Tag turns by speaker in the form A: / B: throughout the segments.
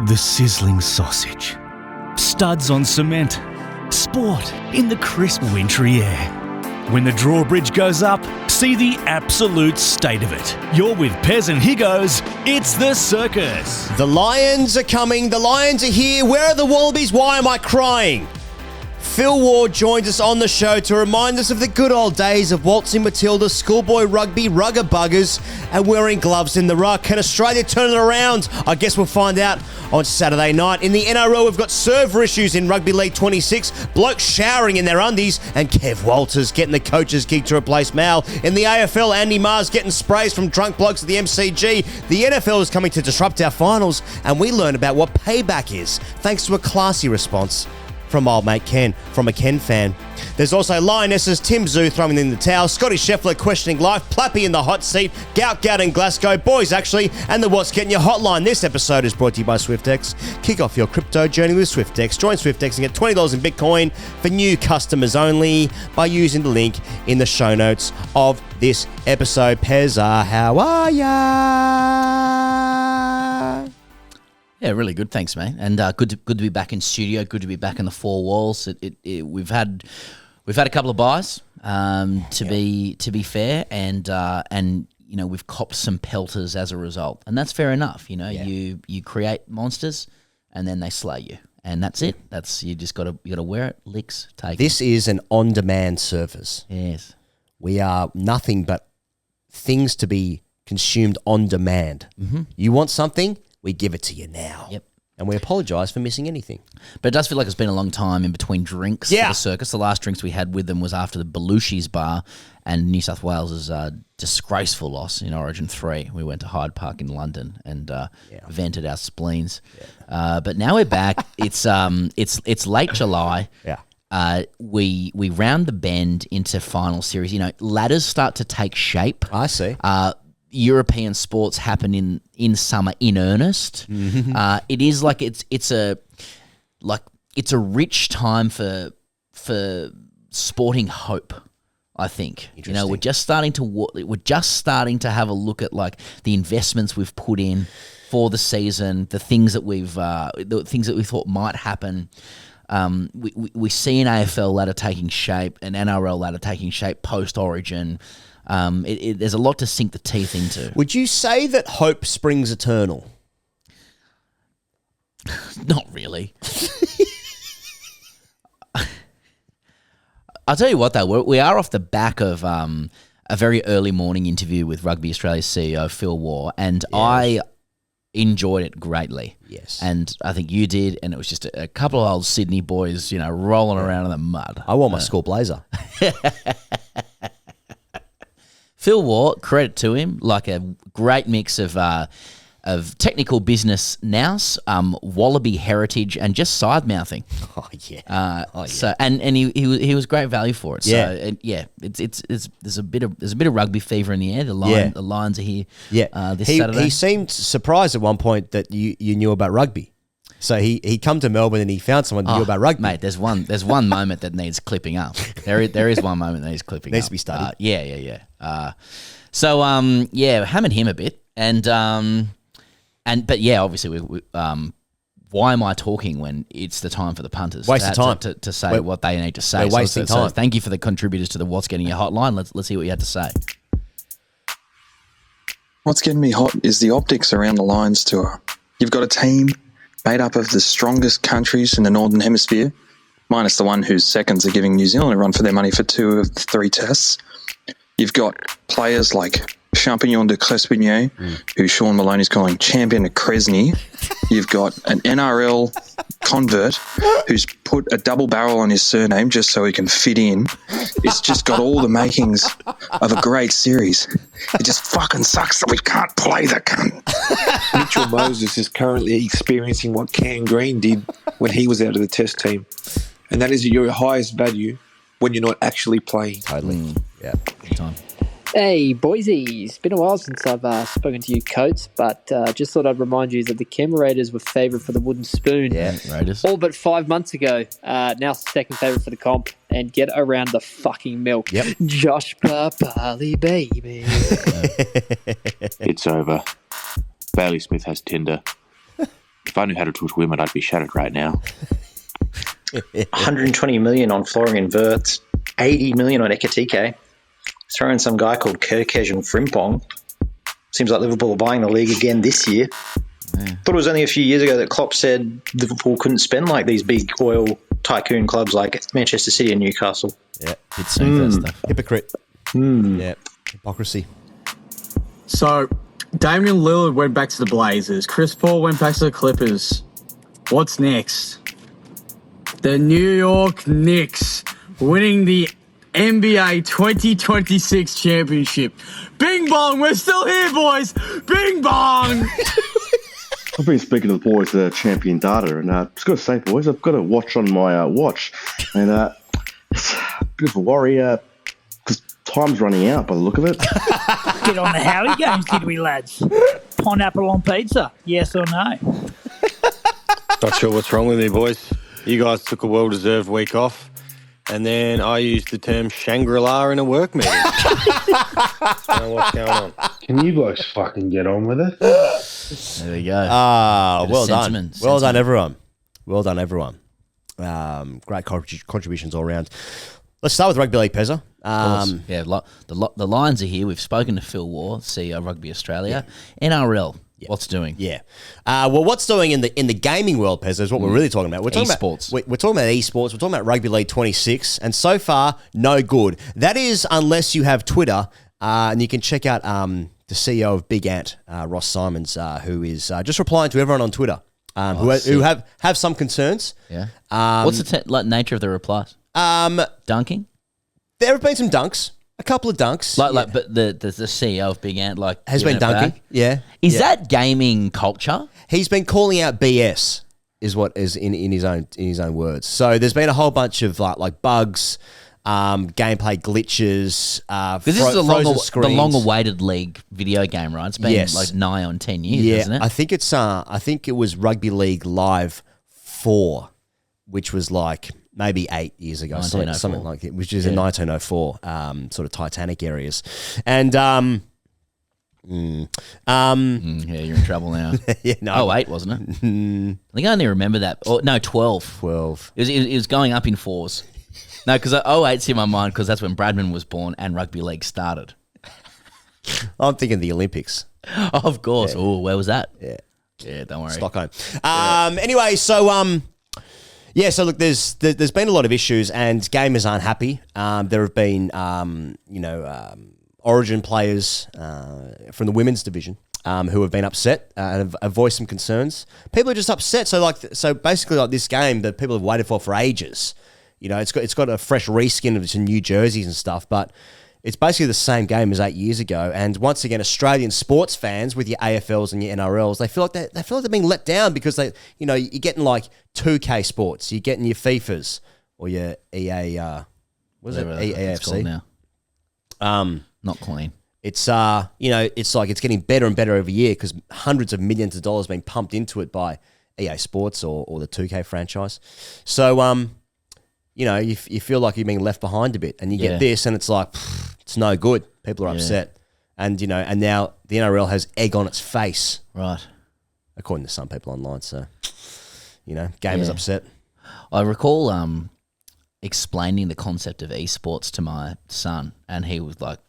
A: The sizzling sausage. Studs on cement. Sport in the crisp wintry air. When the drawbridge goes up, see the absolute state of it. You're with Pez and Higgos. It's the circus.
B: The Lions are coming. The Lions are here. Where are the Wallabies? Why am I crying? Phil Ward joins us on the show to remind us of the good old days of waltzing Matilda, schoolboy rugby, rugger buggers, and wearing gloves in the ruck. Can Australia turn it around? I guess we'll find out on Saturday night. In the NRL, we've got server issues in Rugby League 26, blokes showering in their undies, and Kev Walters getting the coach's gig to replace Mal. In the AFL, Andy Maher's getting sprays from drunk blokes at the MCG. The NFL is coming to disrupt our finals, and we learn about what payback is, thanks to a classy response from old mate Ken, from a Ken fan. There's also Lionesses, Tim Tszyu throwing in the towel, Scottie Scheffler questioning life, Plappy in the hot seat, Gout in Glasgow, Boys Actually, and the What's Getting Your Hotline. This episode is brought to you by Swyftx. Kick off your crypto journey with Swyftx. Join Swyftx and get $20 in Bitcoin for new customers only by using the link in the show notes of this episode. Pezza, how are ya?
C: Yeah, really good. Thanks, mate. And good to be back in studio. Good to be back in the four walls. We've had a couple of buys. To be fair, and you know we've copped some pelters as a result, and that's fair enough. You know, you create monsters, and then they slay you, and that's it. That's you gotta wear it. Licks, take.
B: This is an on-demand service.
C: Yes,
B: we are nothing but things to be consumed on demand. Mm-hmm. You want something? We give it to you now.
C: Yep.
B: And we apologise for missing anything.
C: But it does feel like it's been a long time in between drinks for the circus. The last drinks we had with them was after the Belushi's bar and New South Wales' disgraceful loss in Origin 3. We went to Hyde Park in London and vented our spleens. Yeah. But now we're back. It's late July.
B: Yeah.
C: We round the bend into final series. You know, ladders start to take shape.
B: I see.
C: European sports happen in summer in earnest. Mm-hmm. It is like it's a rich time for sporting hope. I think you know we're just starting to have a look at like the investments we've put in for the season, the things that we thought might happen. We see an AFL ladder taking shape, an NRL ladder taking shape post Origin. There's a lot to sink the teeth into.
B: Would you say that hope springs eternal?
C: Not really. I'll tell you what, though. We are off the back of a very early morning interview with Rugby Australia's CEO, Phil Waugh, and I enjoyed it greatly.
B: Yes.
C: And I think you did, and it was just a couple of old Sydney boys, you know, rolling around in the mud.
B: I wore my school blazer.
C: Phil Waugh, credit to him, like a great mix of technical business nous, wallaby heritage, and just side mouthing.
B: Oh yeah.
C: So and he was great value for it.
B: Yeah.
C: So and there's a bit of rugby fever in the air. The Lions are here.
B: Yeah.
C: This Saturday.
B: He seemed surprised at one point that you knew about rugby. So he come to Melbourne and he found someone who knew about rugby.
C: Mate, there's one moment that needs clipping up. There is one moment that needs clipping
B: needs
C: up.
B: to be studied.
C: Yeah. Hammered him a bit, but obviously we why am I talking when it's the time for the punters?
B: Waste of time
C: to say what they need to say.
B: We're wasting time.
C: So thank you for the contributors to the What's Getting Your Hotline. Let's hear what you had to say.
D: What's getting me hot is the optics around the Lions tour. You've got a team made up of the strongest countries in the Northern Hemisphere, minus the one whose seconds are giving New Zealand a run for their money for 2 of the 3 tests. You've got players like Champignon de Crespigny, who Sean Maloney's calling Champion of Cresney. You've got an NRL convert who's put a double barrel on his surname just so he can fit in. It's just got all the makings of a great series. It just fucking sucks that we can't play the cunt.
E: Mitchell Moses is currently experiencing what Cam Green did when he was out of the test team. And that is your highest value when you're not actually playing.
B: Totally. Yeah.
C: Good time.
F: Hey, boysies. It's been a while since I've spoken to you, Coates, but just thought I'd remind you that the Canberra Raiders were favourite for the wooden spoon.
C: Yeah, Raiders.
F: All but 5 months ago. Now second favourite for the comp. And get around the fucking milk.
B: Yep.
F: Josh Papali, baby.
G: It's over. Bailey Smith has Tinder.
E: If I knew how to twist women, I'd be shattered right now.
G: 120 million on flooring and verts, 80 million on Ekatike. Throw in some guy called Kirkej and Frimpong. Seems like Liverpool are buying the league again this year. Thought it was only a few years ago that Klopp said Liverpool couldn't spend like these big oil tycoon clubs like Manchester City and Newcastle.
B: Yeah,
C: It's that stuff.
B: hypocrite. Yeah, hypocrisy.
H: So, Damian Lillard went back to the Blazers. Chris Paul went back to the Clippers. What's next? The New York Knicks winning the NBA 2026 championship. Bing bong, we're still here, boys. Bing bong.
I: I've been speaking to the boys champion data, and I've just got to say, boys, I've got a watch on my watch, and it's a bit of a worry because time's running out by the look of it.
J: Get on the Howie games, did we, lads? Pineapple on pizza, yes or no?
K: Not sure what's wrong with me, boys. You guys took a well-deserved week off, and then I used the term Shangri-La in a work meeting. I don't know what's going on.
L: Can you guys fucking get on with it?
C: There we go.
B: Well done.
C: Sentiment.
B: Well done, everyone. Well done, everyone. Great contributions all around. Let's start with Rugby League, Pezza.
C: Yeah, the Lions are here. We've spoken to Phil Waugh, CEO of Rugby Australia. NRL, what's doing?
B: Yeah. Well, what's doing in the gaming world, Pezza, is what we're really talking about. We're talking
C: esports.
B: We're talking about esports. We're talking about Rugby League 26, and so far, no good. That is unless you have Twitter, and you can check out the CEO of Big Ant, Ross Simons, who is just replying to everyone on Twitter who have some concerns.
C: Yeah. What's the nature of the replies? Dunking?
B: There have been some dunks, a couple of dunks.
C: But the CEO of Big Ant
B: has been dunking.
C: Back.
B: Yeah.
C: Is that gaming culture?
B: He's been calling out BS, is what is in his own words. So there's been a whole bunch of like bugs, gameplay glitches.
C: This is the long-awaited league video game, right? It's been like nigh on 10 years, hasn't it?
B: I think it's. I think it was Rugby League Live 4, which was like maybe 8 years ago, something like it, which is in 1904, sort of Titanic areas, and
C: yeah, you're in trouble now.
B: yeah, no,
C: 08, wasn't it? I think I only remember that. Oh, no, 12.
B: 12.
C: It was going up in 4s. No, because 08's in my mind because that's when Bradman was born and Rugby League started.
B: I'm thinking the Olympics.
C: Of course.
B: Yeah.
C: Oh, where was that?
B: Yeah,
C: don't worry.
B: Stockholm. Anyway, so so look, there's been a lot of issues and gamers aren't happy. There have been Origin players from the women's division who have been upset and have voiced some concerns. People are just upset. So basically, like this game that people have waited for ages. You know, it's got a fresh reskin of some new jerseys and stuff, but it's basically the same game as 8 years ago. And once again, Australian sports fans with your AFLs and your NRLs, they feel like they're being let down because you're getting like 2K Sports, you're getting your FIFAs or your EA. What is it? EAFC
C: now. Not clean.
B: It's it's like it's getting better and better every year because hundreds of millions of dollars being pumped into it by EA Sports or the 2K franchise. So you feel like you're being left behind a bit, and you get this, and it's like it's no good. People are upset, and and now the NRL has egg on its face,
C: right?
B: According to some people online. So, gamers upset.
C: I recall explaining the concept of esports to my son, and he was like,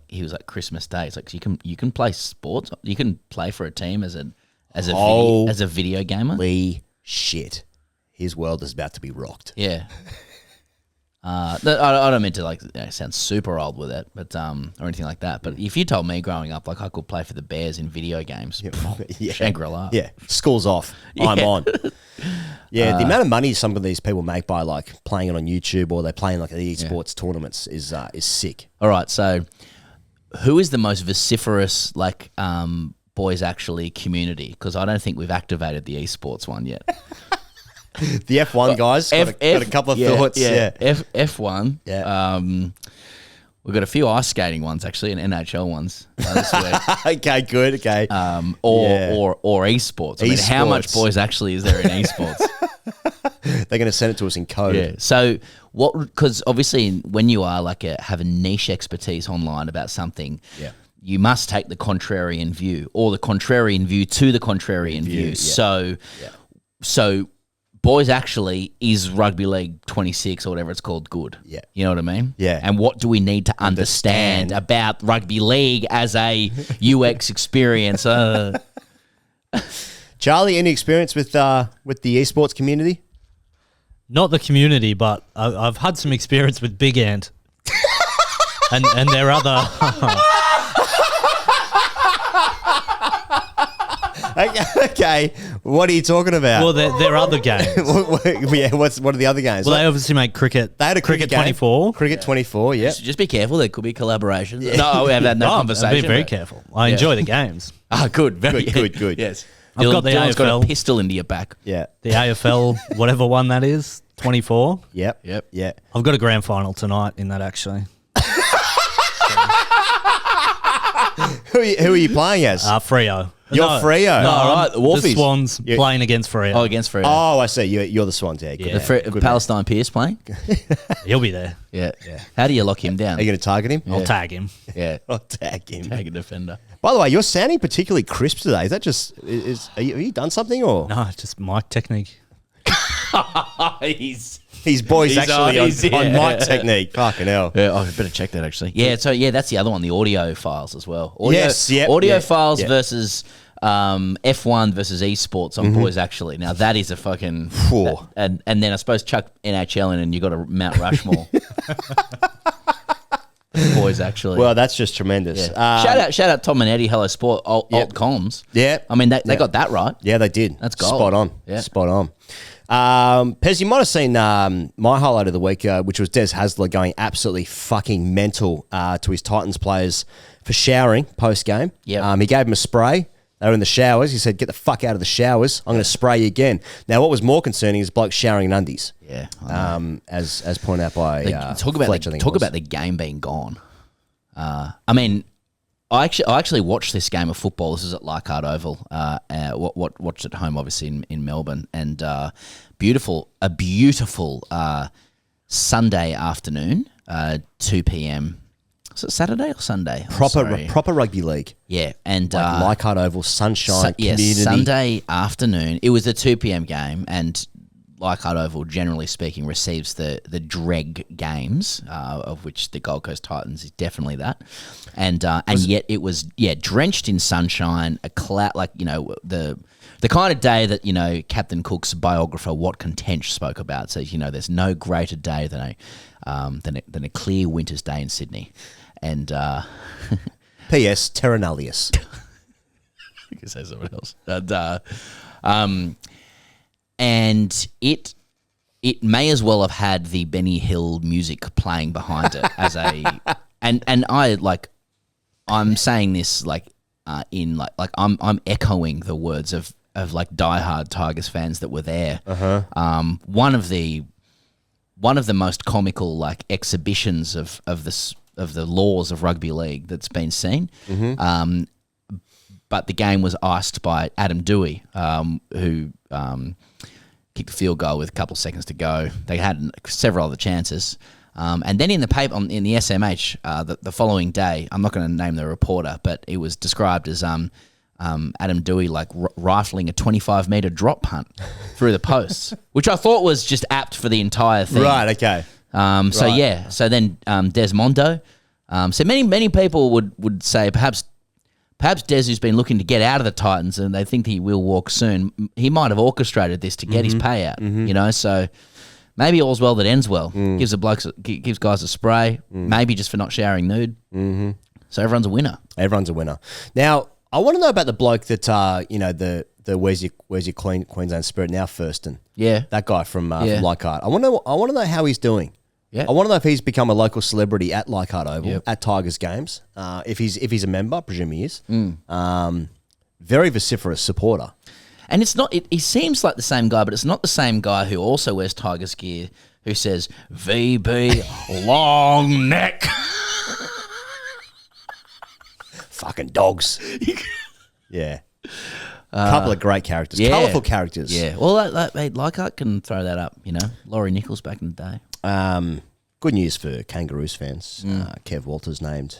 C: he was like Christmas Day. It's like you can play sports, you can play for a team as a video gamer.
B: Holy shit. His world is about to be rocked.
C: Yeah. I don't mean to sound super old with it, but or anything like that. But if you told me growing up, like I could play for the Bears in video games, Shangri-La.
B: Yeah, school's off. I'm on. Yeah, the amount of money some of these people make by like playing it on YouTube or they're playing like the esports tournaments is sick.
C: All right, so who is the most vociferous boys actually community? Because I don't think we've activated the esports one yet.
B: The F1 guys got a couple of thoughts. Yeah.
C: F1.
B: Yeah.
C: We've got a few ice skating ones actually and NHL ones this week.
B: Okay, good. Okay.
C: Or esports. I mean, how much boys actually is there in esports?
B: They're going to send it to us in code.
C: Yeah. So what? Because obviously, when you are have a niche expertise online about something, you must take the contrarian view, or the contrarian view to the contrarian view.
B: Yeah.
C: So Boys Actually is Rugby League 26 or whatever it's called good.
B: Yeah.
C: You know what I mean?
B: Yeah.
C: And what do we need to understand about Rugby League as a UX experience?
B: Charlie, any experience with the esports community?
M: Not the community, but I've had some experience with Big Ant and their other.
B: Okay, what are you talking about?
M: Well, their other games.
B: What are the other games?
M: Well, they obviously make cricket.
B: They had a cricket game.
M: 24.
B: Cricket 24, yeah.
C: Just be careful. There could be collaborations. No, we have had no conversation.
M: Be very careful. I enjoy the games.
C: Good. Very
B: good.
C: Yes.
M: I've got the
C: Dylan's
M: AFL.
C: got a pistol into your back.
B: Yeah.
M: The AFL, whatever one that is, 24.
B: Yep.
C: Yeah.
M: I've got a grand final tonight in that, actually.
B: Who are you playing as?
M: Freo.
B: You're Freo.
C: No, all right. The
M: The
C: Wolfies.
M: Swans playing against Freo.
C: Oh, against Freo.
B: Oh, I see. You're the Swans. Yeah.
M: Yeah.
B: Good
C: Palestine Pierce playing?
M: He'll be there.
C: Yeah. How do you lock him down?
B: Are you going to target him?
M: I'll tag him.
C: Yeah.
B: I'll tag him.
C: Tag a defender.
B: By the way, you're sounding particularly crisp today. Is that just have you done something or?
M: No, just mic technique.
B: He's boys actually on mic technique. Fucking hell.
C: Yeah, I better check that actually. Yeah, so that's the other one, the audio files as well. Audio files versus F1 versus esports on Boys Actually. Now that is a fucking and then I suppose chuck NHL in and you got a Mount Rushmore. Boys Actually.
B: Well, that's just tremendous.
C: Yeah. Shout out Tom and Eddie, Hello Sport, Alt Comms.
B: Yeah.
C: I mean they got that right.
B: Yeah, they did.
C: That's gold.
B: Spot on.
C: Yeah.
B: Spot on. Pez, you might have seen my highlight of the week, which was Des Hasler going absolutely fucking mental to his Titans players for showering post-game.
C: Yep.
B: He gave them a spray. They were in the showers. He said, get the fuck out of the showers. I'm going to spray you again. Now, what was more concerning is blokes showering in undies.
C: Yeah.
B: As pointed out by
C: talk
B: Fletch,
C: about the game being gone. I mean, I actually watched this game of football. This is at Leichhardt Oval. Watched at home, obviously in Melbourne, and a beautiful Sunday afternoon, 2 p.m. Is it Saturday or Sunday?
B: Proper rugby league.
C: Yeah, and
B: Leichhardt Oval, sunshine, community.
C: Sunday afternoon. It was a 2 p.m. game, and Leichhardt Oval, generally speaking, receives the dreg games, of which the Gold Coast Titans is definitely that, and yet it was drenched in sunshine, a cloud, like the kind of day that Captain Cook's biographer Watkin Tench spoke about. Says there's no greater day than a clear winter's day in Sydney, and
B: P.S. Terra Nullius.
C: I could say someone else, and it may as well have had the Benny Hill music playing behind it as a and I'm saying this I'm echoing the words of diehard Tigers fans that were there. One of the most comical exhibitions of the laws of rugby league that's been seen. But the game was iced by Adam Dewey, who kicked a field goal with a couple of seconds to go. They had several other chances. And then in the paper, in the SMH, the following day, I'm not going to name the reporter, but it was described as Adam Dewey rifling a 25-metre drop punt through the posts, which I thought was just apt for the entire thing.
B: Right, okay.
C: So then Desmondo. So many people would say perhaps Des, who's been looking to get out of the Titans and they think he will walk soon, he might have orchestrated this to get his payout, so maybe all's well that ends well. Gives guys a spray, maybe just for not showering nude. So everyone's a winner.
B: Everyone's a winner. Now, I want to know about the bloke that, the Where's Your Queensland Spirit now, Thurston.
C: Yeah.
B: That guy from Leichhardt. I want to know how he's doing.
C: Yeah.
B: I want to know if he's become a local celebrity at Leichhardt Oval, at Tigers games. If he's a member, I presume he is. Very vociferous supporter.
C: And it's not. He seems like the same guy, but it's not the same guy who also wears Tigers gear who says VB long neck.
B: Fucking dogs. Yeah. A couple of great characters. Colourful characters.
C: Yeah. Well, Leichhardt can throw that up, Laurie Nichols back in the day.
B: Good news for Kangaroos fans. Kev Walters named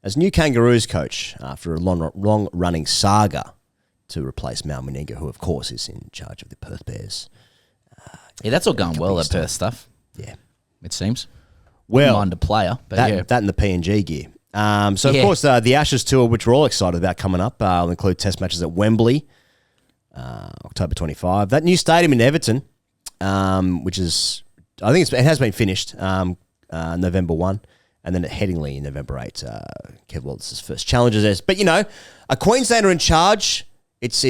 B: as new Kangaroos coach after a long-running saga to replace Mal Meninga, who, of course, is in charge of the Perth Bears.
C: Yeah, that's all going well, that Perth stuff.
B: Yeah.
C: It seems.
B: Well,
C: mind a player, but
B: that and the PNG gear. Of course, the Ashes Tour, which we're all excited about coming up, will include test matches at Wembley, October 25. That new stadium in Everton, which is, I think it has been finished, November 1, and then at Headingley in November 8, Kev Wallace's first challenges there. But, a Queenslander in charge, it's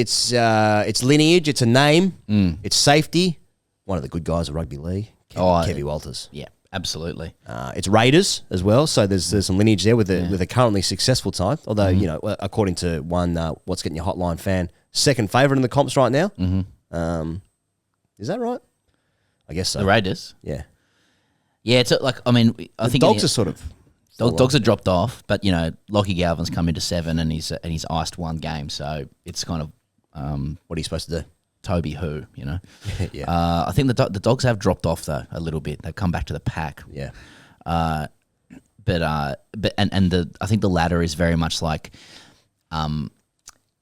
B: lineage, it's a name, it's safety, one of the good guys of Rugby League, Kevy Walters.
C: Yeah. Absolutely.
B: It's Raiders as well, so there's some lineage there with a currently successful tie. Although according to one What's Getting Your Hotline fan, second favourite in the comps right now. Mm-hmm. Is that right? I guess so.
C: The Raiders.
B: Yeah.
C: Yeah, it's I think
B: Dogs are sort of
C: dogs are dropped off, but Lockie Galvin's come into 7 and he's iced one game, so it's kind of
B: what are you supposed to do?
C: Toby who,
B: Yeah.
C: I think the Dogs have dropped off though a little bit. They've come back to the pack.
B: Yeah.
C: I think the latter is very much like,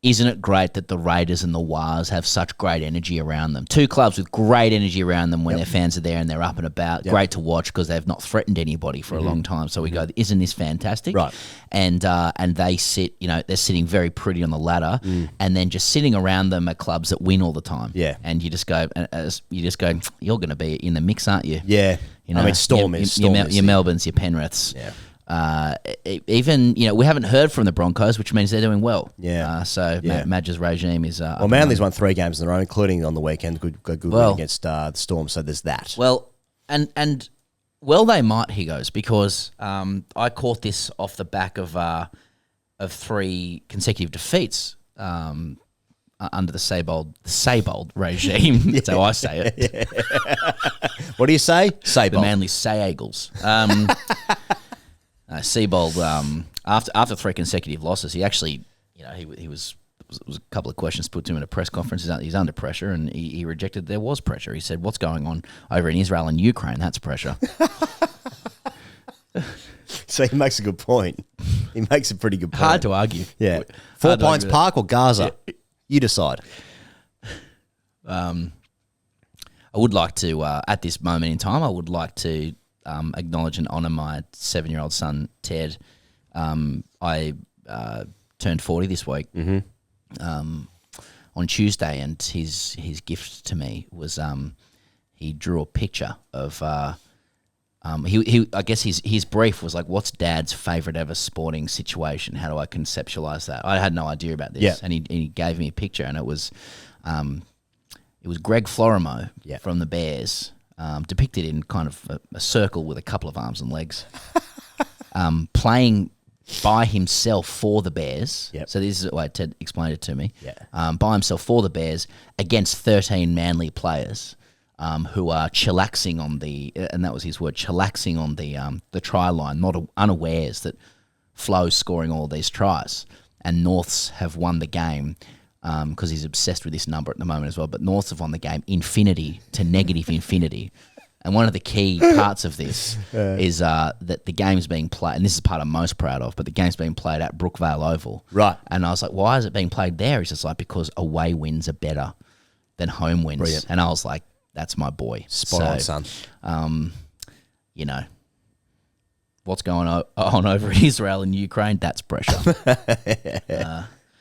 C: isn't it great that the Raiders and the Wahs have such great energy around them? Two clubs with great energy around them when their fans are there and they're up and about. Yep. Great to watch because they've not threatened anybody for a long time. So we go, isn't this fantastic?
B: Right.
C: And they sit, they're sitting very pretty on the ladder, and then just sitting around them are clubs that win all the time.
B: Yeah.
C: And you just go, you're going to be in the mix, aren't you?
B: Yeah. Storm is
C: your Melbournes, your Penriths.
B: Yeah.
C: Even we haven't heard from the Broncos, which means they're doing well.
B: Yeah.
C: Madge's regime is.
B: Well, Manly's won 3 games in a row, including on the weekend. Good win against the Storm. So there's that.
C: Well, and they might. He goes because I caught this off the back of 3 consecutive defeats under the Seibold regime. That's how I say it.
B: Yeah. What do you say? Seibold.
C: The Manly Sea-Eagles. Seibold, after 3 consecutive losses, he actually, he was a couple of questions put to him in a press conference. He's under pressure, and he rejected there was pressure. He said, "What's going on over in Israel and Ukraine? That's pressure."
B: So he makes a good point. He makes a pretty good point.
C: Hard to argue.
B: Yeah. 4 Pines Park or Gaza? Yeah. You decide.
C: I would like to, at this moment in time, acknowledge and honour my 7-year-old son, Ted. I turned 40 this week on Tuesday, and his gift to me was he drew a picture of I guess his brief was like, what's Dad's favourite ever sporting situation? How do I conceptualise that? I had no idea about this, and he gave me a picture, and it was Greg Florimo from the Bears, depicted in kind of a circle with a couple of arms and legs, playing by himself for the Bears.
B: Yep.
C: So this is the way Ted explained it to me.
B: Yeah.
C: By himself for the Bears against 13 Manly players who are chillaxing on and that was his word, chillaxing on the try line, not unawares that Flo's scoring all these tries. And Norths have won the game because he's obsessed with this number at the moment as well. But Norths have won the game infinity to negative infinity. And one of the key parts of this is that the game's being played, and this is the part I'm most proud of, but the game's being played at Brookvale Oval.
B: Right.
C: And I was like, why is it being played there? He's just like, because away wins are better than home wins.
B: Brilliant.
C: And I was like, that's my boy.
B: Spot on, son.
C: What's going on over in Israel and Ukraine, that's pressure.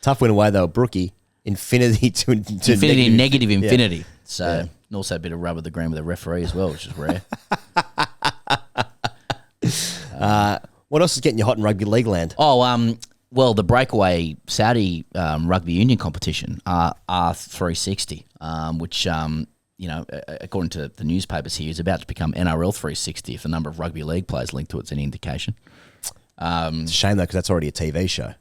B: Tough win away, though, Brookie. Infinity to
C: infinity, negative infinity.
B: Yeah.
C: So, and also a bit of rub of the green with a referee as well, which is rare.
B: What else is getting you hot in rugby league land?
C: Well, the breakaway Saudi rugby union competition, R360, which, according to the newspapers here, is about to become NRL 360 if the number of rugby league players linked to it's any indication.
B: It's a shame, though, because that's already a TV show.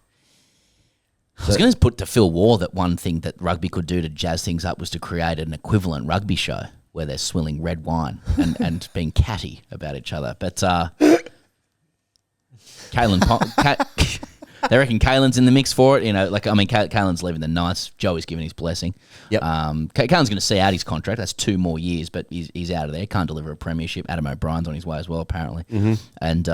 C: I was going to put to Phil Waugh that one thing that rugby could do to jazz things up was to create an equivalent rugby show where they're swilling red wine and being catty about each other. But Kalen, they reckon Kalen's in the mix for it. Kalen's leaving the Knights. Joey's giving his blessing.
B: Yep.
C: Kalen's going to see out his contract. That's 2 more years, but he's out of there. Can't deliver a premiership. Adam O'Brien's on his way as well, apparently.
B: Mm-hmm.
C: And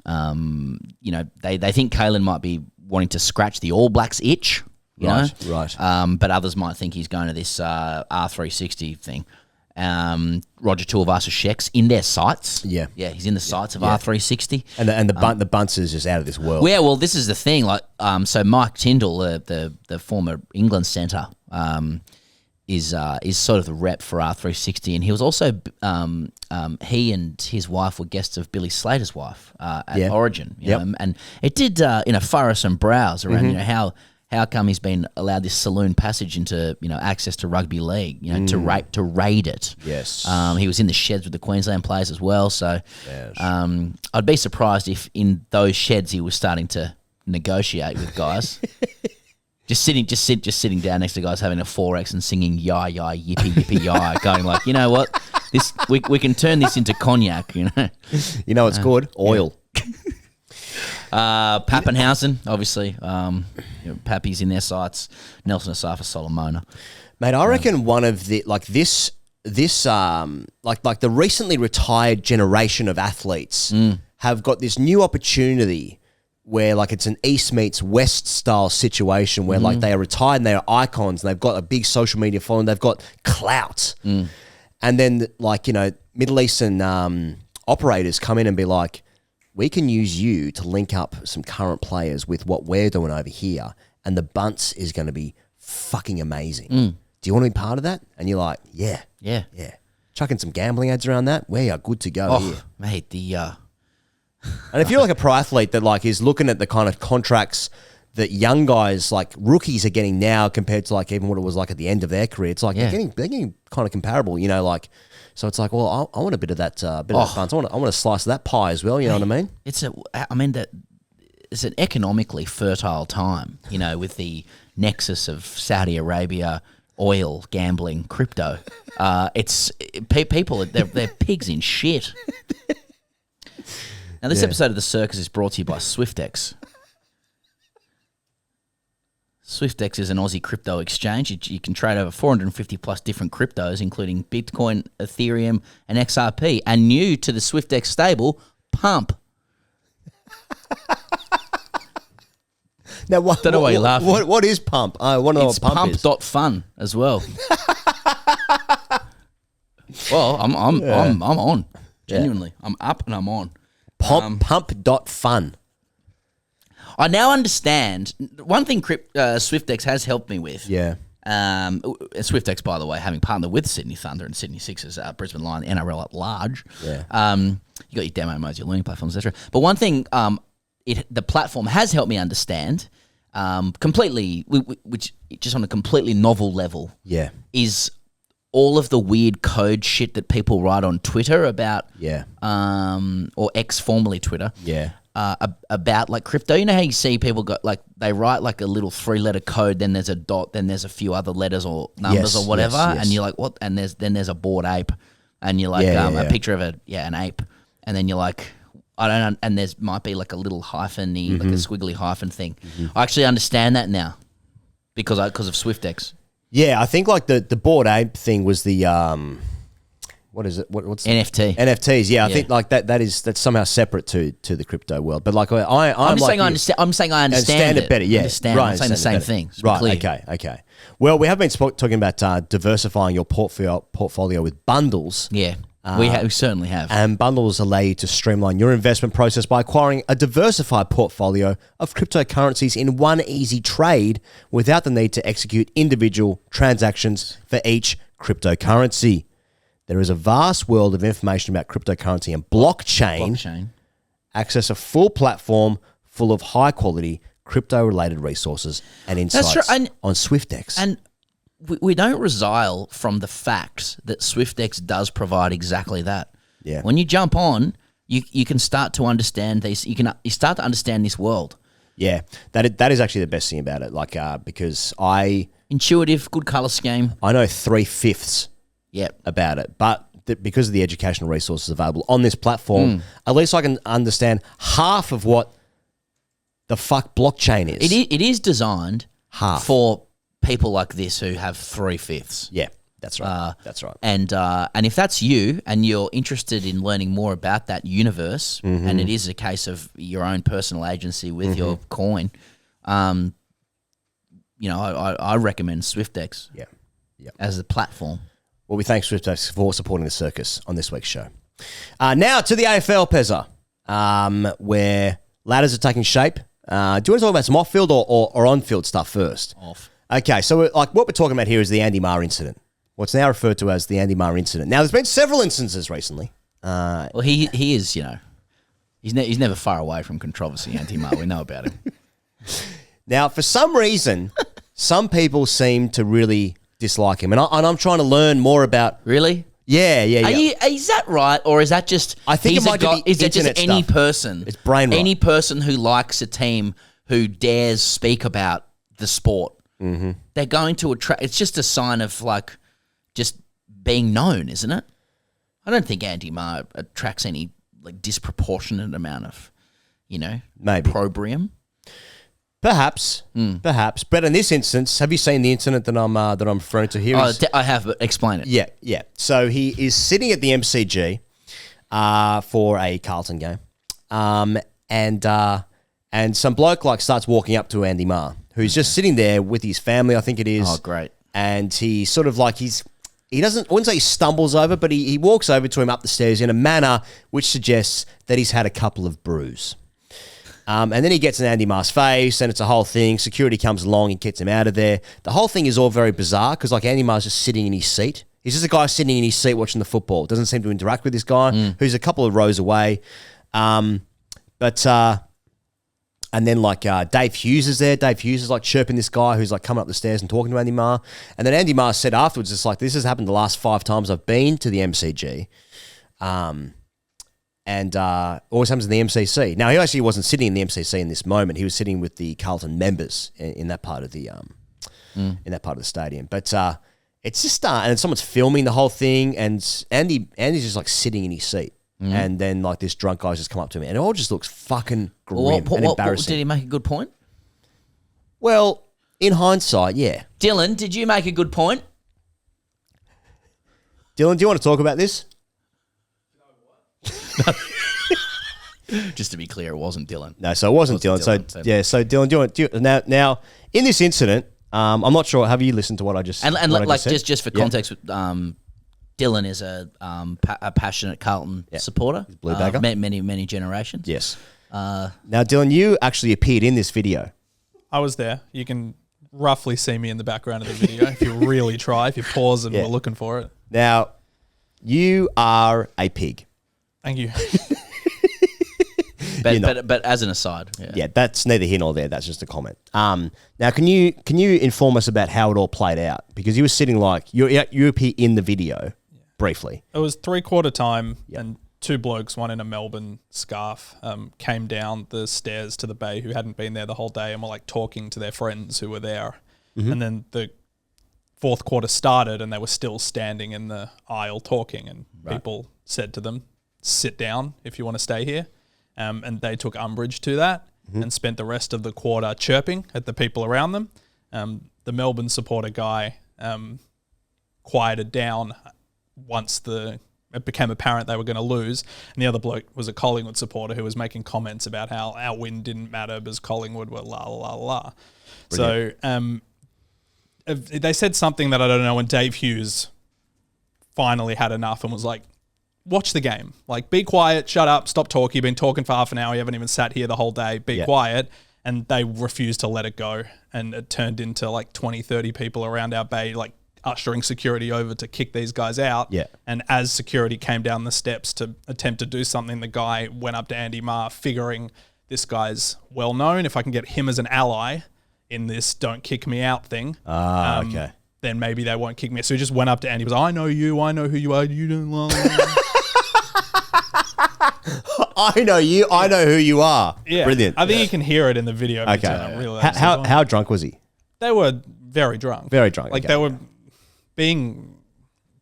C: they think Kalen might be wanting to scratch the All Blacks itch. Right. But others might think he's going to this R360 thing. Roger Tuivasa-Sheck's in their sights. Yeah, he's in the sights of R360.
B: And the Bunce is just out of this world.
C: Yeah, well, this is the thing. Like, so Mike Tyndall, the former England centre, is sort of the rep for R360, and he was also he and his wife were guests of Billy Slater's wife at Origin. You know, and it did furrow some brows around how come he's been allowed this saloon passage into access to rugby league, to raid it.
B: Yes.
C: He was in the sheds with the Queensland players as well. So I'd be surprised if in those sheds he was starting to negotiate with guys. Just sitting down next to guys having a 4X and singing "Yah Yah Yippee Yippee Yah," going like, you know what, this we can turn this into cognac.
B: It's good oil.
C: Pappenhausen, obviously, Pappy's in their sights. Nelson Asafa Solomona,
B: mate. I reckon one of the the recently retired generation of athletes have got this new opportunity where it's an East meets West style situation where they are retired and they are icons and they've got a big social media following, they've got clout. And then Middle Eastern operators come in and be like, we can use you to link up some current players with what we're doing over here, and the Bunce is going to be fucking amazing. Do you want to be part of that? And you're like, yeah. Chucking some gambling ads around that, we are good to go here.
C: Mate,
B: And if you're a pro athlete that is looking at the kind of contracts that young guys rookies are getting now compared to even what it was at the end of their career, it's they're getting kind of comparable, So it's well, I want a bit of that that Bunce. I want a slice of that pie as well. You know what I mean?
C: It's an economically fertile time, with the nexus of Saudi Arabia, oil, gambling, crypto. People they're pigs in shit. Now, this episode of The Circus is brought to you by Swyftx. Swyftx is an Aussie crypto exchange. You can trade over 450 plus different cryptos, including Bitcoin, Ethereum, and XRP. And new to the Swyftx stable, Pump.
B: Now,
C: don't know why you're laughing.
B: What is Pump? I want to know what Pump is.
C: Pump.fun as well. Well, I'm on. Genuinely. I'm up and I'm on.
B: Pump.fun.
C: I now understand one thing Swyftx has helped me with.
B: Yeah.
C: Swyftx, by the way, having partnered with Sydney Thunder and Sydney Sixers, Brisbane Lion, NRL at large.
B: Yeah.
C: You got your demo modes, your learning platforms, etc. But one thing the platform has helped me understand completely, which just on a completely novel level, is all of the weird code shit that people write on Twitter about, or X, formerly Twitter, about crypto. You know how you see people go they write a little 3-letter code, then there's a dot, then there's a few other letters or numbers or whatever, and you're like, what? And there's a bored ape, and you're like a picture of an ape, and then you're like, I don't know, and there's might be a little hyphen-y, a squiggly hyphen thing. I actually understand that now because of Swyftx.
B: Yeah, I think the Bored Ape thing was the what is it? What's
C: NFT?
B: NFTs. Yeah, I think that's somehow separate to the crypto world. But I'm
C: saying I understand
B: it better. Yeah,
C: understand.
B: Right,
C: I'm saying the same thing.
B: Right. Okay. Well, we have been talking about diversifying your portfolio with bundles.
C: Yeah. We certainly have.
B: And bundles allow you to streamline your investment process by acquiring a diversified portfolio of cryptocurrencies in one easy trade without the need to execute individual transactions for each cryptocurrency. There is a vast world of information about cryptocurrency and blockchain. Access a full platform full of high-quality crypto-related resources and insights on Swyftx.
C: And we don't resile from the fact that Swyftx does provide exactly that.
B: Yeah.
C: When you jump on, you can start to understand these. You start to understand this world.
B: Yeah, that is actually the best thing about it. Because
C: intuitive, good color scheme.
B: I know 3/5 about it, but because of the educational resources available on this platform, at least I can understand half of what the fuck blockchain is.
C: It is designed for people like this who have 3/5.
B: Yeah, That's right. That's right.
C: And if that's you and you're interested in learning more about that universe, and it is a case of your own personal agency with your coin, I recommend Swyftx as a platform.
B: Well, we thank Swyftx for supporting the circus on this week's show. Now to the AFL, Pezza, where ladders are taking shape. Do you want to talk about some off-field or on-field stuff first?
C: Off.
B: Okay, so what we're talking about here is the Andy Maher incident. What's now referred to as the Andy Maher incident. Now, there's been several instances recently.
C: Well, he is, he's never far away from controversy, Andy Maher. We know about him.
B: Now, for some reason, some people seem to really dislike him, and I'm trying to learn more about.
C: Really?
B: Yeah.
C: Is that right, or is that just?
B: I think it might be
C: is it just any
B: stuff.
C: person?
B: It's brain rot.
C: Any person who likes a team who dares speak about the sport, they're going to attract. It's just a sign of just being known, isn't it? I don't think Andy Maher attracts any disproportionate amount of,
B: maybe
C: opprobrium.
B: Perhaps. But in this instance, have you seen the incident that I'm referring to here?
C: I have, but explain it.
B: Yeah. So he is sitting at the MCG for a Carlton game, and some bloke starts walking up to Andy Maher, who's just sitting there with his family, I think it is.
C: Oh, great!
B: And he sort of he doesn't, I wouldn't say he stumbles over, but he walks over to him up the stairs in a manner which suggests that he's had a couple of brews. And then he gets in Andy Maher's face, and it's a whole thing. Security comes along and gets him out of there. The whole thing is all very bizarre because, Andy Maher's just sitting in his seat. He's just a guy sitting in his seat watching the football. Doesn't seem to interact with this guy who's a couple of rows away. And then Dave Hughes is there. Dave Hughes is chirping this guy who's coming up the stairs and talking to Andy Maher. And then Andy Maher said afterwards, it's this has happened the last 5 times I've been to the MCG. And always happens in the MCC. Now, he actually wasn't sitting in the MCC in this moment. He was sitting with the Carlton members in that part of the in that part of the stadium. But it's just and someone's filming the whole thing, and Andy's just sitting in his seat, and then this drunk guy's just come up to him, and it all just looks fucking grim and embarrassing.
C: Did he make a good point?
B: Well, in hindsight, yeah.
C: Dylan, did you make a good point?
B: Dylan, do you want to talk about this?
C: Just to be clear, it wasn't Dylan.
B: No, so it wasn't Dylan. So Dylan, do you now in this incident, I'm not sure. Have you listened to what I just
C: and
B: just said?
C: just for context, Dylan is a passionate Carlton supporter,
B: blue bagger,
C: many generations.
B: Yes. Now, Dylan, you actually appeared in this video.
N: I was there. You can roughly see me in the background of the video if you really try. If you pause and we're looking for it.
B: Now, you are a pig.
N: Thank you.
C: But as an aside,
B: that's neither here nor there. That's just a comment. Now, can you inform us about how it all played out? Because you were sitting you appear in the video briefly.
N: It was 3/4 time, and 2 blokes, one in a Melbourne scarf, came down the stairs to the bay who hadn't been there the whole day and were talking to their friends who were there. And then the 4th quarter started, and they were still standing in the aisle talking, and people said to them, "Sit down if you want to stay here." And they took umbrage to that and spent the rest of the quarter chirping at the people around them. The Melbourne supporter guy quieted down once it became apparent they were going to lose. And the other bloke was a Collingwood supporter who was making comments about how our win didn't matter because Collingwood were la la la. Brilliant. So they said something that I don't know, and Dave Hughes finally had enough and was like, watch the game. Be quiet, shut up, stop talking. You've been talking for half an hour. You haven't even sat here the whole day. Be quiet. And they refused to let it go. And it turned into 20, 30 people around our bay, ushering security over to kick these guys out.
B: Yeah.
N: And as security came down the steps to attempt to do something, the guy went up to Andy Maher, figuring this guy's well known. If I can get him as an ally in this don't kick me out thing.
B: Okay.
N: Then maybe they won't kick me. So he just went up to Andy. He was I know you. I know who you are. You don't love me.
B: I know you. I know who you are.
N: Yeah.
B: Brilliant.
N: I think you can hear it in the video.
B: Okay. How drunk was he?
N: They were very drunk.
B: Very drunk.
N: They were being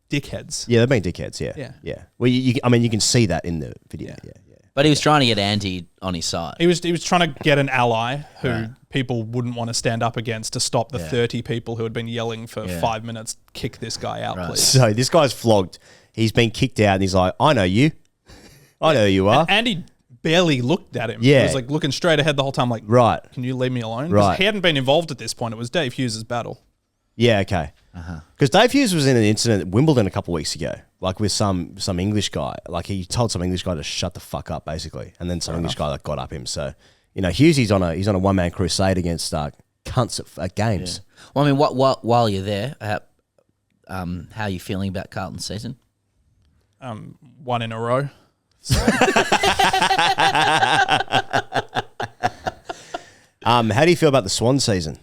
N: dickheads.
B: Yeah, they're being dickheads. Yeah. Well, you can see that in the video. Yeah.
C: But he was trying to get Andy on his side.
N: He was trying to get an ally who people wouldn't want to stand up against to stop the 30 people who had been yelling for 5 minutes, kick this guy out, please.
B: So this guy's flogged. He's been kicked out and he's like, I know you. I know who you are.
N: And Andy barely looked at him.
B: Yeah.
N: He was like looking straight ahead the whole time, like,
B: right.
N: Can you leave me alone? 'Cause
B: Right.
N: he hadn't been involved at this point. It was Dave Hughes' battle.
B: Yeah, okay. Because Dave Hughes was in an incident at Wimbledon a couple of weeks ago, like with some English guy. Like he told some English guy to shut the fuck up, basically, and then some English guy that got up him. So, Hughes he's on a one man crusade against cunts at games.
C: Yeah. Well, I mean, while you're there, how are you feeling about Carlton's season?
N: One in a row.
B: How do you feel about the Swan season?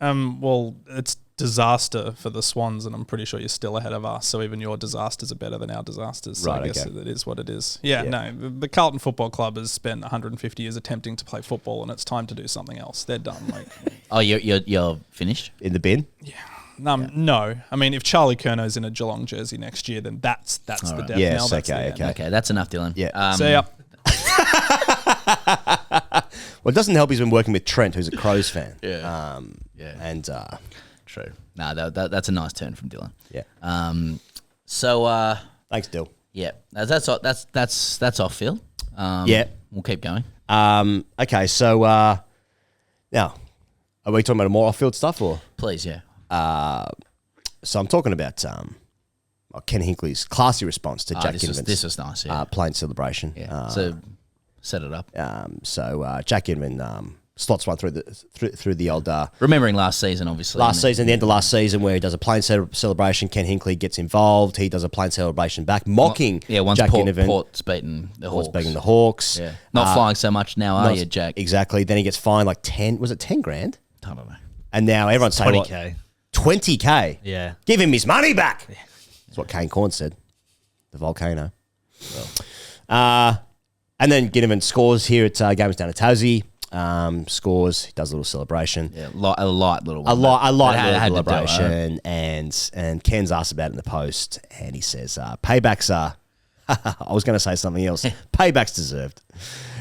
N: Well, it's disaster for the Swans, and I'm pretty sure you're still ahead of us. So even your disasters are better than our disasters. So
B: Right,
N: I guess
B: okay.
N: it is what it is. Yeah, no, the Carlton Football Club has spent 150 years attempting to play football, and it's time to do something else. They're done. Like,
C: oh, you're finished
B: in the bin.
N: Yeah. No. I mean, if Charlie Curno's in a Geelong jersey next year, then that's the death knell.
B: Yes,
N: That's the end.
C: Okay, that's enough, Dylan.
B: Yeah.
N: See ya.
B: Well, it doesn't help he's been working with Trent, who's a Crows fan.
C: Yeah.
B: And
C: true. No, that's a nice turn from Dylan.
B: Yeah.
C: So
B: thanks, Dill.
C: Yeah. That's off, Phil.
B: Yeah.
C: We'll keep going.
B: Okay, so now are we talking about more off-field stuff or?
C: Please, yeah.
B: So I'm talking about Ken Hinkley's classy response to Jack Ginnivan's.
C: This was nice, yeah.
B: Plane celebration.
C: Yeah. So set it up.
B: So Jack Ginnivan slots one through the old.
C: Remembering last season, obviously.
B: The end of last season, where he does a plane celebration. Ken Hinkley gets involved. He does a plane celebration back, mocking
C: once
B: Jack Ginnivan.
C: Port's beaten the Hawks.
B: Beating the Hawks.
C: Yeah. Not flying so much now, are you, Jack?
B: Exactly. Then he gets fined like 10. Was it 10 grand?
C: I don't know.
B: And now everyone's saying
M: 20K.
B: 20K.
M: Yeah.
B: Give him his money back. Yeah. That's what Kane Corn said. The volcano. And then Ginnivan scores here at games down at Tassie. Scores. He does a little celebration.
C: Yeah, a light little one.
B: A light little
C: had
B: celebration. And Ken's asked about it in the post, and he says, "Paybacks are." I was going to say something else. Paybacks deserved.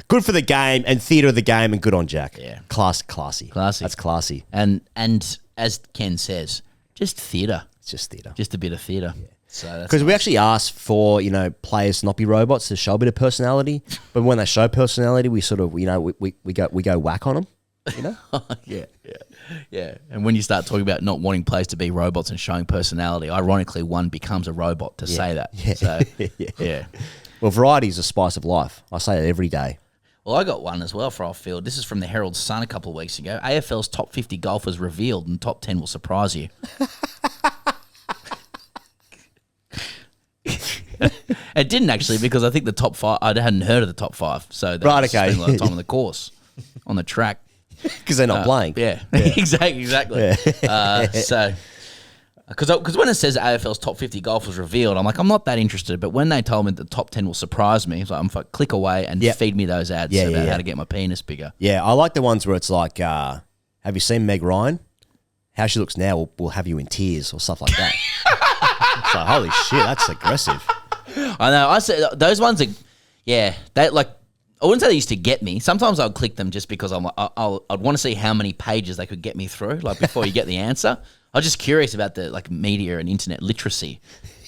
B: Good for the game and theatre of the game, and good on Jack.
C: Yeah,
B: classy. That's classy.
C: And as Ken says, just theatre.
B: It's just theatre.
C: Just a bit of theatre. Yeah. So
B: because we actually asked for players to not be robots to show a bit of personality, but when they show personality, we sort of we go whack on them.
C: Yeah. And when you start talking about not wanting players to be robots and showing personality, ironically, one becomes a robot to say that.
B: Yeah.
C: So, yeah.
B: Well, variety is a spice of life. I say it every day.
C: Well, I got one as well for off-field. This is from the Herald Sun a couple of weeks ago. AFL's top 50 golfers revealed, and top 10 will surprise you. It didn't actually, because I think the top 5, I hadn't heard of the top 5. So they spent a lot of time on the course, on the track.
B: Because they're not playing.
C: Yeah. Exactly.
B: Yeah.
C: So, because when it says AFL's top 50 golfers revealed, I'm like, I'm not that interested. But when they told me the top 10 will surprise me, so I'm like, click away and feed me those ads about how to get my penis bigger.
B: Yeah, I like the ones where it's like, have you seen Meg Ryan? How she looks now will have you in tears or stuff like that. It's like, holy shit, that's aggressive.
C: I know. I said those ones are, they like. I wouldn't say they used to get me. Sometimes I'd click them just because I'd want to see how many pages they could get me through, like before you get the answer. I was just curious about the media and internet literacy.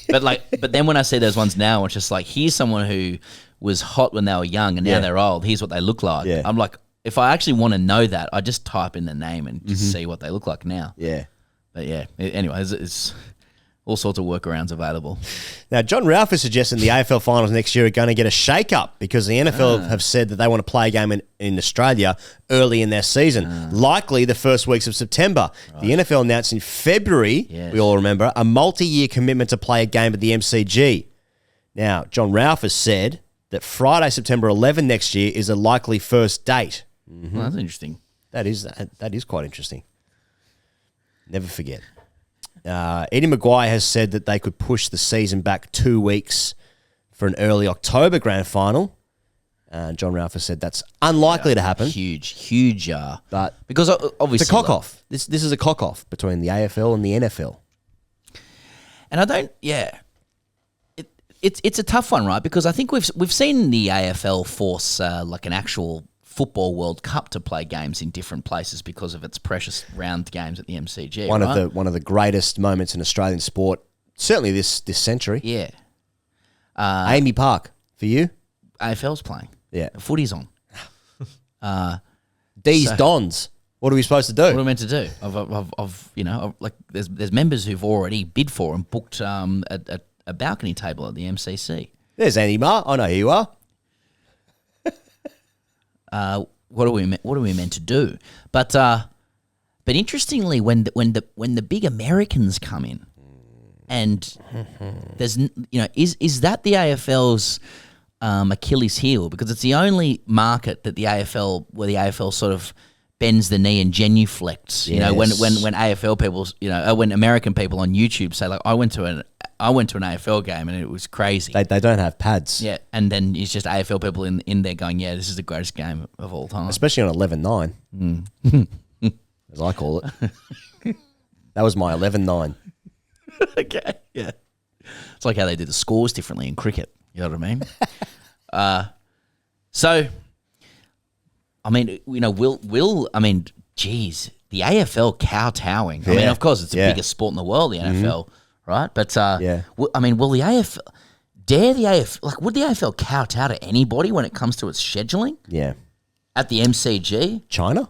C: But then when I see those ones now, it's just like, here's someone who was hot when they were young and now they're old. Here's what they look like.
B: Yeah.
C: I'm like, if I actually want to know that, I just type in the name and just see what they look like now.
B: Yeah.
C: But yeah, anyway, it's all sorts of workarounds available.
B: Now, John Ralph is suggesting the AFL finals next year are going to get a shake-up because the NFL have said that they want to play a game in Australia early in their season, likely the first weeks of September. Right. The NFL announced in February, we all remember, a multi-year commitment to play a game at the MCG. Now, John Ralph has said that Friday, September 11 next year is a likely first date.
C: Mm-hmm. Well, that's interesting.
B: That is quite interesting. Never forget. Eddie Maguire has said that they could push the season back 2 weeks for an early October grand final. John Ralph has said that's unlikely to happen.
C: Huge.
B: But
C: because obviously
B: it's a cock-off. This is a cock-off between the AFL and the NFL.
C: And I don't, it's a tough one, right? Because I think we've seen the AFL force like an actual football World Cup to play games in different places because of its precious round games at the MCG.
B: One of the greatest moments in Australian sport, certainly this century.
C: Yeah.
B: Amy Park for you.
C: AFL's playing.
B: Yeah,
C: footy's on.
B: D's Dons. What are we supposed to do?
C: What are we meant to do? Like there's members who've already bid for and booked a balcony table at the MCC.
B: There's Andy Maher. I know who you are.
C: What are we meant to do? But interestingly, when the big Americans come in, and there's is that the AFL's Achilles heel, because it's the only market that where the AFL sort of bends the knee and genuflects. You know, when AFL people, when American people on YouTube say like, I went to an AFL game and it was crazy.
B: They don't have pads.
C: Yeah, and then it's just AFL people in there going, yeah, this is the greatest game of all time.
B: Especially on 11-9, as I call it. That was my 11-9.
C: Okay, yeah. It's like how they do the scores differently in cricket. You know what I mean? So, I mean, geez, the AFL kowtowing. I mean, of course, it's the biggest sport in the world, the NFL, right? But, will the AFL, would the AFL kowtow to anybody when it comes to its scheduling?
B: Yeah.
C: At the MCG?
B: China?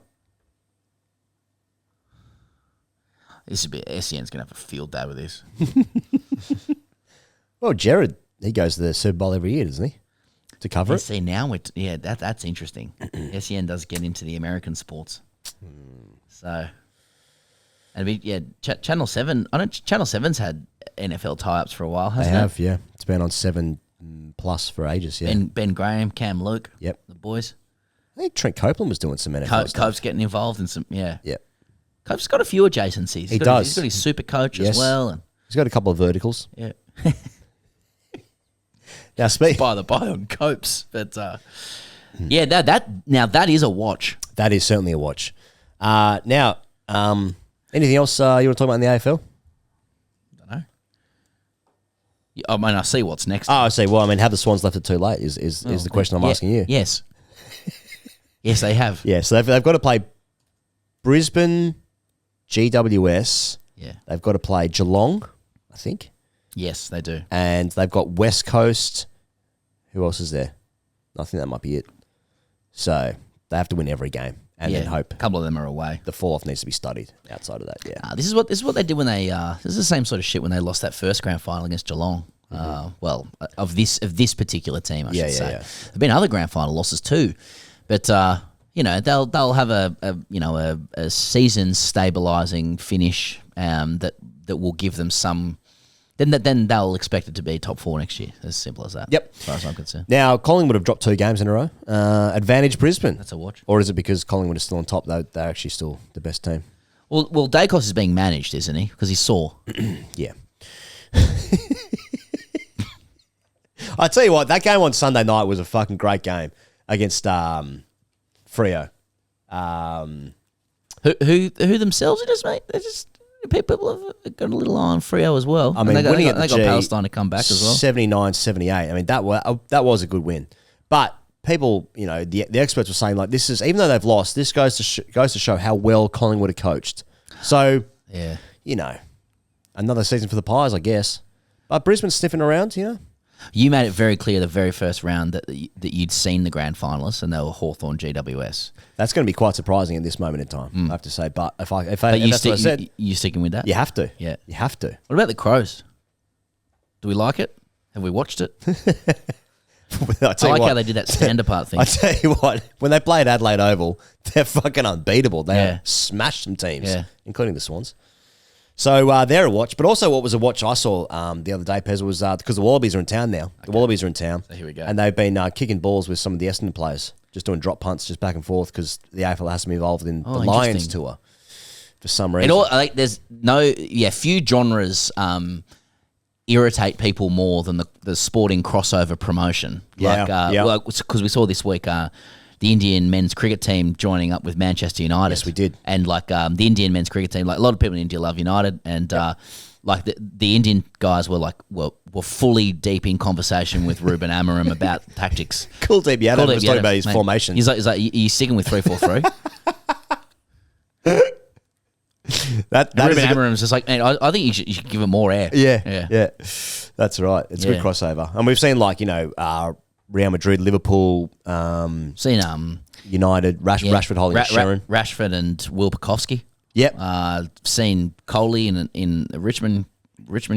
C: SEN's going to have a field day with this.
B: Well, Jared, he goes to the Super Bowl every year, doesn't he? To cover it.
C: See, now that's interesting. SEN does get into the American sports. So, and Channel 7, I know Channel 7's had NFL tie-ups for a while, hasn't it?
B: They have, yeah. It's been on 7 plus for ages, yeah.
C: Ben Graham, Cam Luke,
B: yep,
C: the boys.
B: I think Trent Copeland was doing some NFL stuff.
C: Cope's getting involved in some, yeah.
B: Yep.
C: Cope's got a few adjacencies. He
B: does.
C: He's got his super coach as well. And
B: he's got a couple of verticals.
C: Yeah.
B: Now,
C: by the by on Copes, but yeah, that is a watch.
B: That is certainly a watch. Now, anything else you want to talk about in the AFL?
C: I don't know. I mean, I see what's next.
B: Oh, I see. Well, I mean, have the Swans left it too late? Is the question I'm asking you?
C: Yes. Yes, they have.
B: Yeah, so they've got to play Brisbane, GWS.
C: Yeah,
B: they've got to play Geelong, I think.
C: Yes, they do.
B: And they've got West Coast. Who else is there? I think that might be it. So they have to win every game and then hope.
C: A couple of them are away.
B: The fall-off needs to be studied outside of that, yeah.
C: This is what they did when they this is the same sort of shit when they lost that first grand final against Geelong. Of this particular team, I should say. Yeah. There've been other grand final losses too. But they'll have a season stabilizing finish that will give them some. Then they'll expect it to be top 4 next year. As simple as that.
B: Yep.
C: As far as I'm concerned.
B: Now, Collingwood have dropped 2 games in a row. Advantage Brisbane.
C: That's a watch.
B: Or is it because Collingwood is still on top? They're actually still the best team.
C: Well, Dacos is being managed, isn't he? Because he's sore.
B: Yeah. I tell you what, that game on Sunday night was a fucking great game against Freo.
C: Who themselves are just, mate? They're just... People have got a little eye on Freo as well.
B: I mean,
C: they
B: winning
C: got Palestine to come back as well.
B: 79-78. I mean, that was a good win. But people, the experts were saying, like, this is, even though they've lost, this goes to show how well Collingwood are coached. So,
C: yeah,
B: another season for the Pies, I guess. But Brisbane's sniffing around,
C: You made it very clear the very first round that you'd seen the grand finalists, and they were Hawthorn GWS.
B: That's going to be quite surprising at this moment in time, I have to say. But if that's
C: what
B: I said,
C: you sticking with that?
B: You have to.
C: Yeah,
B: you have to.
C: What about the Crows? Do we like it? Have we watched it? I like how they did that stand apart thing.
B: I tell you what, when they played Adelaide Oval, they're fucking unbeatable. They smashed some teams, including the Swans. So they're a watch. But also what was a watch I saw the other day, Pez, was because the Wallabies are in town now. The Wallabies are in town.
C: So here we go.
B: And they've been kicking balls with some of the Essendon players, just doing drop punts just back and forth because the AFL has to be involved in the Lions tour for some reason.
C: There's few genres irritate people more than the sporting crossover promotion. Because we saw this week the Indian men's cricket team joining up with Manchester United.
B: Yes, we did.
C: And the Indian men's cricket team, like a lot of people in India love United, and like the Indian guys were fully deep in conversation with Ruben Amorim about tactics.
B: Kuldeep Yadav was talking about his formation.
C: He's like, are you sticking with 3-4-3?
B: that
C: Ruben Amorim's just like, man, I think you should give it more air.
B: Yeah. That's right. It's a good crossover. And we've seen Real Madrid, Liverpool, United, Rashford holding Sharon.
C: Rashford and Will Pukowski.
B: Yep.
C: Seen Coley in Richmond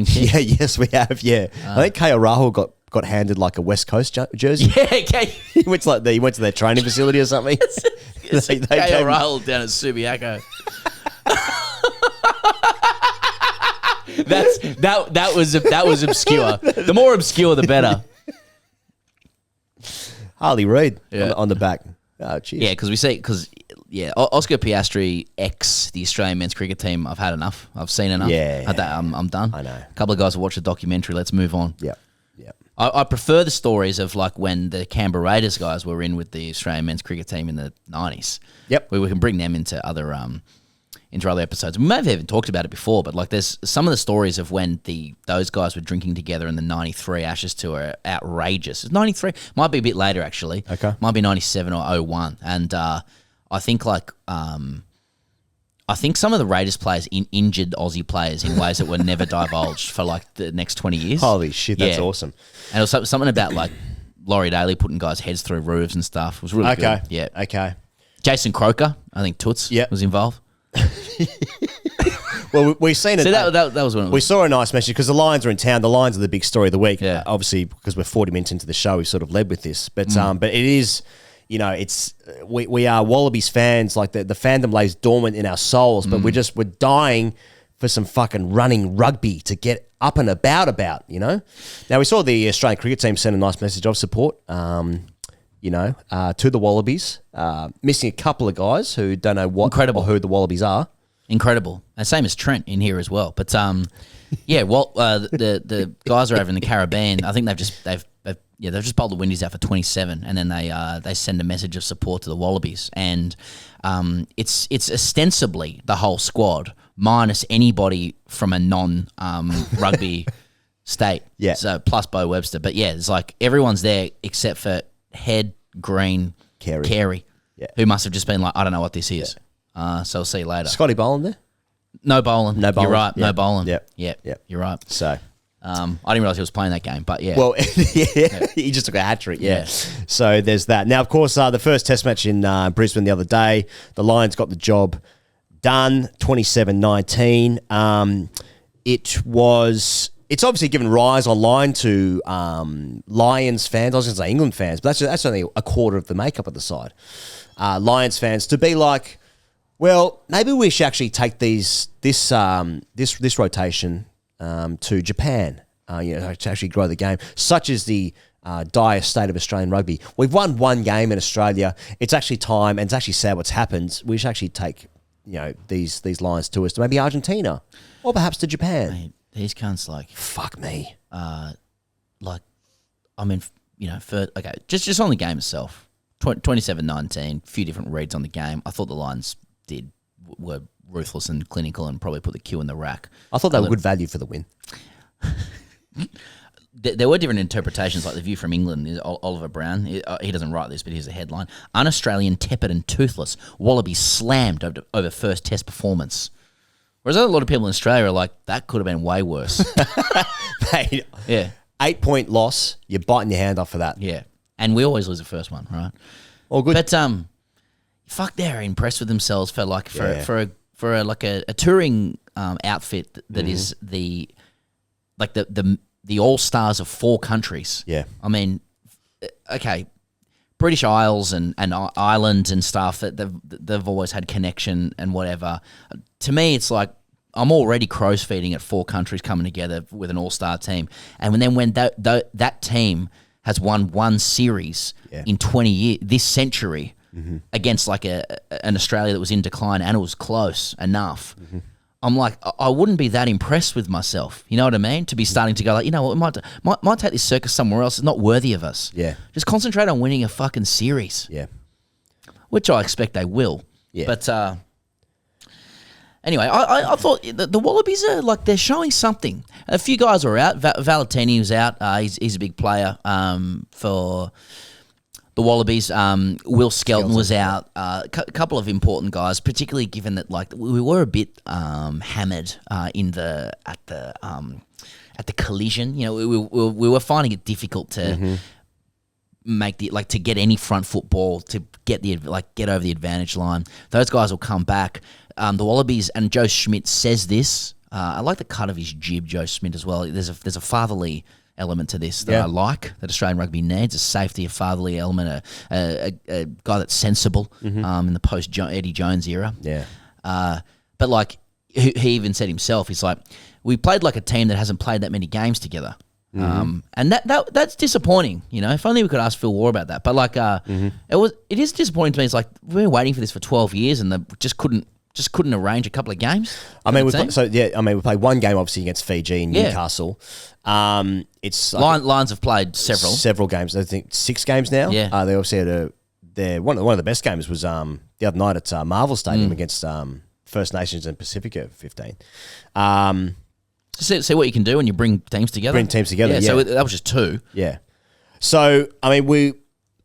C: kit.
B: Yeah, yes, we have. Yeah, I think KL Rahul got handed like a West Coast jersey.
C: Yeah, okay.
B: He went to their training facility or something.
C: KL Rahul down at Subiaco. That was obscure. The more obscure, the better.
B: Harley Reid on the back. Oh, cheers.
C: Yeah, Oscar Piastri ex the Australian men's cricket team. I've had enough. I've seen enough. I'm done.
B: I know.
C: A couple of guys have watched the documentary. Let's move on.
B: Yeah.
C: I prefer the stories of like when the Canberra Raiders guys were in with the Australian men's cricket team in the 90s.
B: Yep.
C: Where we can bring them into other episodes. We may have even talked about it before, but like there's some of the stories of when those guys were drinking together in the 93 Ashes tour are outrageous. It's 93. Might be a bit later actually.
B: Okay.
C: Might be 97 or 01. And I think some of the Raiders players injured Aussie players in ways that were never divulged for like the next 20 years.
B: Holy shit, that's awesome.
C: And it was something about like Laurie Daly putting guys' heads through roofs and stuff. It was really good. Yeah.
B: Okay.
C: Jason Croker, I think Toots was involved.
B: Well, we've seen it.
C: So that was when
B: we saw a nice message because the Lions are in town. The Lions are the big story of the week. Yeah. Obviously, because we're 40 minutes into the show, we sort of led with this. But but it is, it's we are Wallabies fans. Like the fandom lays dormant in our souls, but we're dying for some fucking running rugby to get up and about. Now we saw the Australian cricket team send a nice message of support. To the Wallabies, missing a couple of guys who don't know who the Wallabies are.
C: Incredible, and same as Trent in here as well. But the guys are over in the Caribbean. I think they've just bowled the Windies out for 27, and then they send a message of support to the Wallabies, and it's ostensibly the whole squad minus anybody from a non rugby state.
B: Yeah.
C: So plus Bo Webster, but yeah, it's like everyone's there except for Head, Green, Carey, who must have just been like, I don't know what this is. So I'll see you later.
B: Scottie Boland there?
C: No Boland. You're right. No Boland.
B: Yep.
C: You're right.
B: So
C: I didn't realise he was playing that game, but yeah.
B: Well, he just took a hat trick. Yeah. So there's that. Now, of course, the first Test match in Brisbane the other day, the Lions got the job done, 27-19. It's obviously given rise online to Lions fans. I was going to say England fans, but that's only a quarter of the makeup of the side. Lions fans to be like, well, maybe we should actually take this rotation to Japan, to actually grow the game. Such is the dire state of Australian rugby. We've won one game in Australia. It's actually time, and it's actually sad what's happened. We should actually take these Lions to us to maybe Argentina or perhaps to Japan.
C: Mate, these cunts
B: fuck me.
C: Just on the game itself, 27-19, a few different reads on the game. I thought the Lions were ruthless and clinical and probably put the Q in the rack.
B: I thought they were good value for the win.
C: There were different interpretations, like the View from England. Oliver Brown, he doesn't write this, but here's the headline: Un-Australian tepid and toothless, Wallabies slammed over first Test performance. Whereas a lot of people in Australia are like, that could have been way worse.
B: Mate, 8-point loss, you're biting your hand off for that.
C: Yeah, and we always lose the first one, right?
B: All good.
C: But fuck, they're impressed with themselves for a touring outfit that is the all stars of 4 countries.
B: Yeah,
C: I mean, okay, British Isles and Ireland and stuff that they've always had connection and whatever. To me, it's like I'm already crow's feeding at 4 countries coming together with an all-star team, and then when that team has won one series in 20 years this century against like an Australia that was in decline and it was close enough. I'm like, I wouldn't be that impressed with myself. You know what I mean? To be starting to go like, what, we might take this circus somewhere else. It's not worthy of us.
B: Yeah.
C: Just concentrate on winning a fucking series.
B: Yeah.
C: Which I expect they will.
B: Yeah.
C: But Anyway, I thought the Wallabies are like they're showing something. A few guys were out. Valentini was out. He's a big player for the Wallabies. Will Skelton was out. A couple of important guys, particularly given that like we were a bit hammered at the collision. You know, we were finding it difficult to make to get any front foot ball to get over the advantage line. Those guys will come back. The Wallabies, and Joe Schmidt says this. I like the cut of his jib, Joe Schmidt, as well. There's a fatherly element to this that I like, that Australian rugby needs, a safety, a fatherly element, a guy that's sensible in the post Eddie Jones era.
B: Yeah.
C: But like he even said himself, he's like, we played like a team that hasn't played that many games together. And that's disappointing, you know. If only we could ask Phil Waugh about that. But like it is disappointing to me. It's like we've been waiting for this for 12 years and they just couldn't arrange a couple of games.
B: I mean, we played one game obviously against Fiji in Newcastle. It's like
C: Lions have played several
B: games. I think 6 games now.
C: Yeah,
B: they obviously had one of the best games was the other night at Marvel Stadium against First Nations and Pacifica 15.
C: See what you can do when you bring teams together.
B: Yeah.
C: So that was just 2.
B: Yeah. So I mean,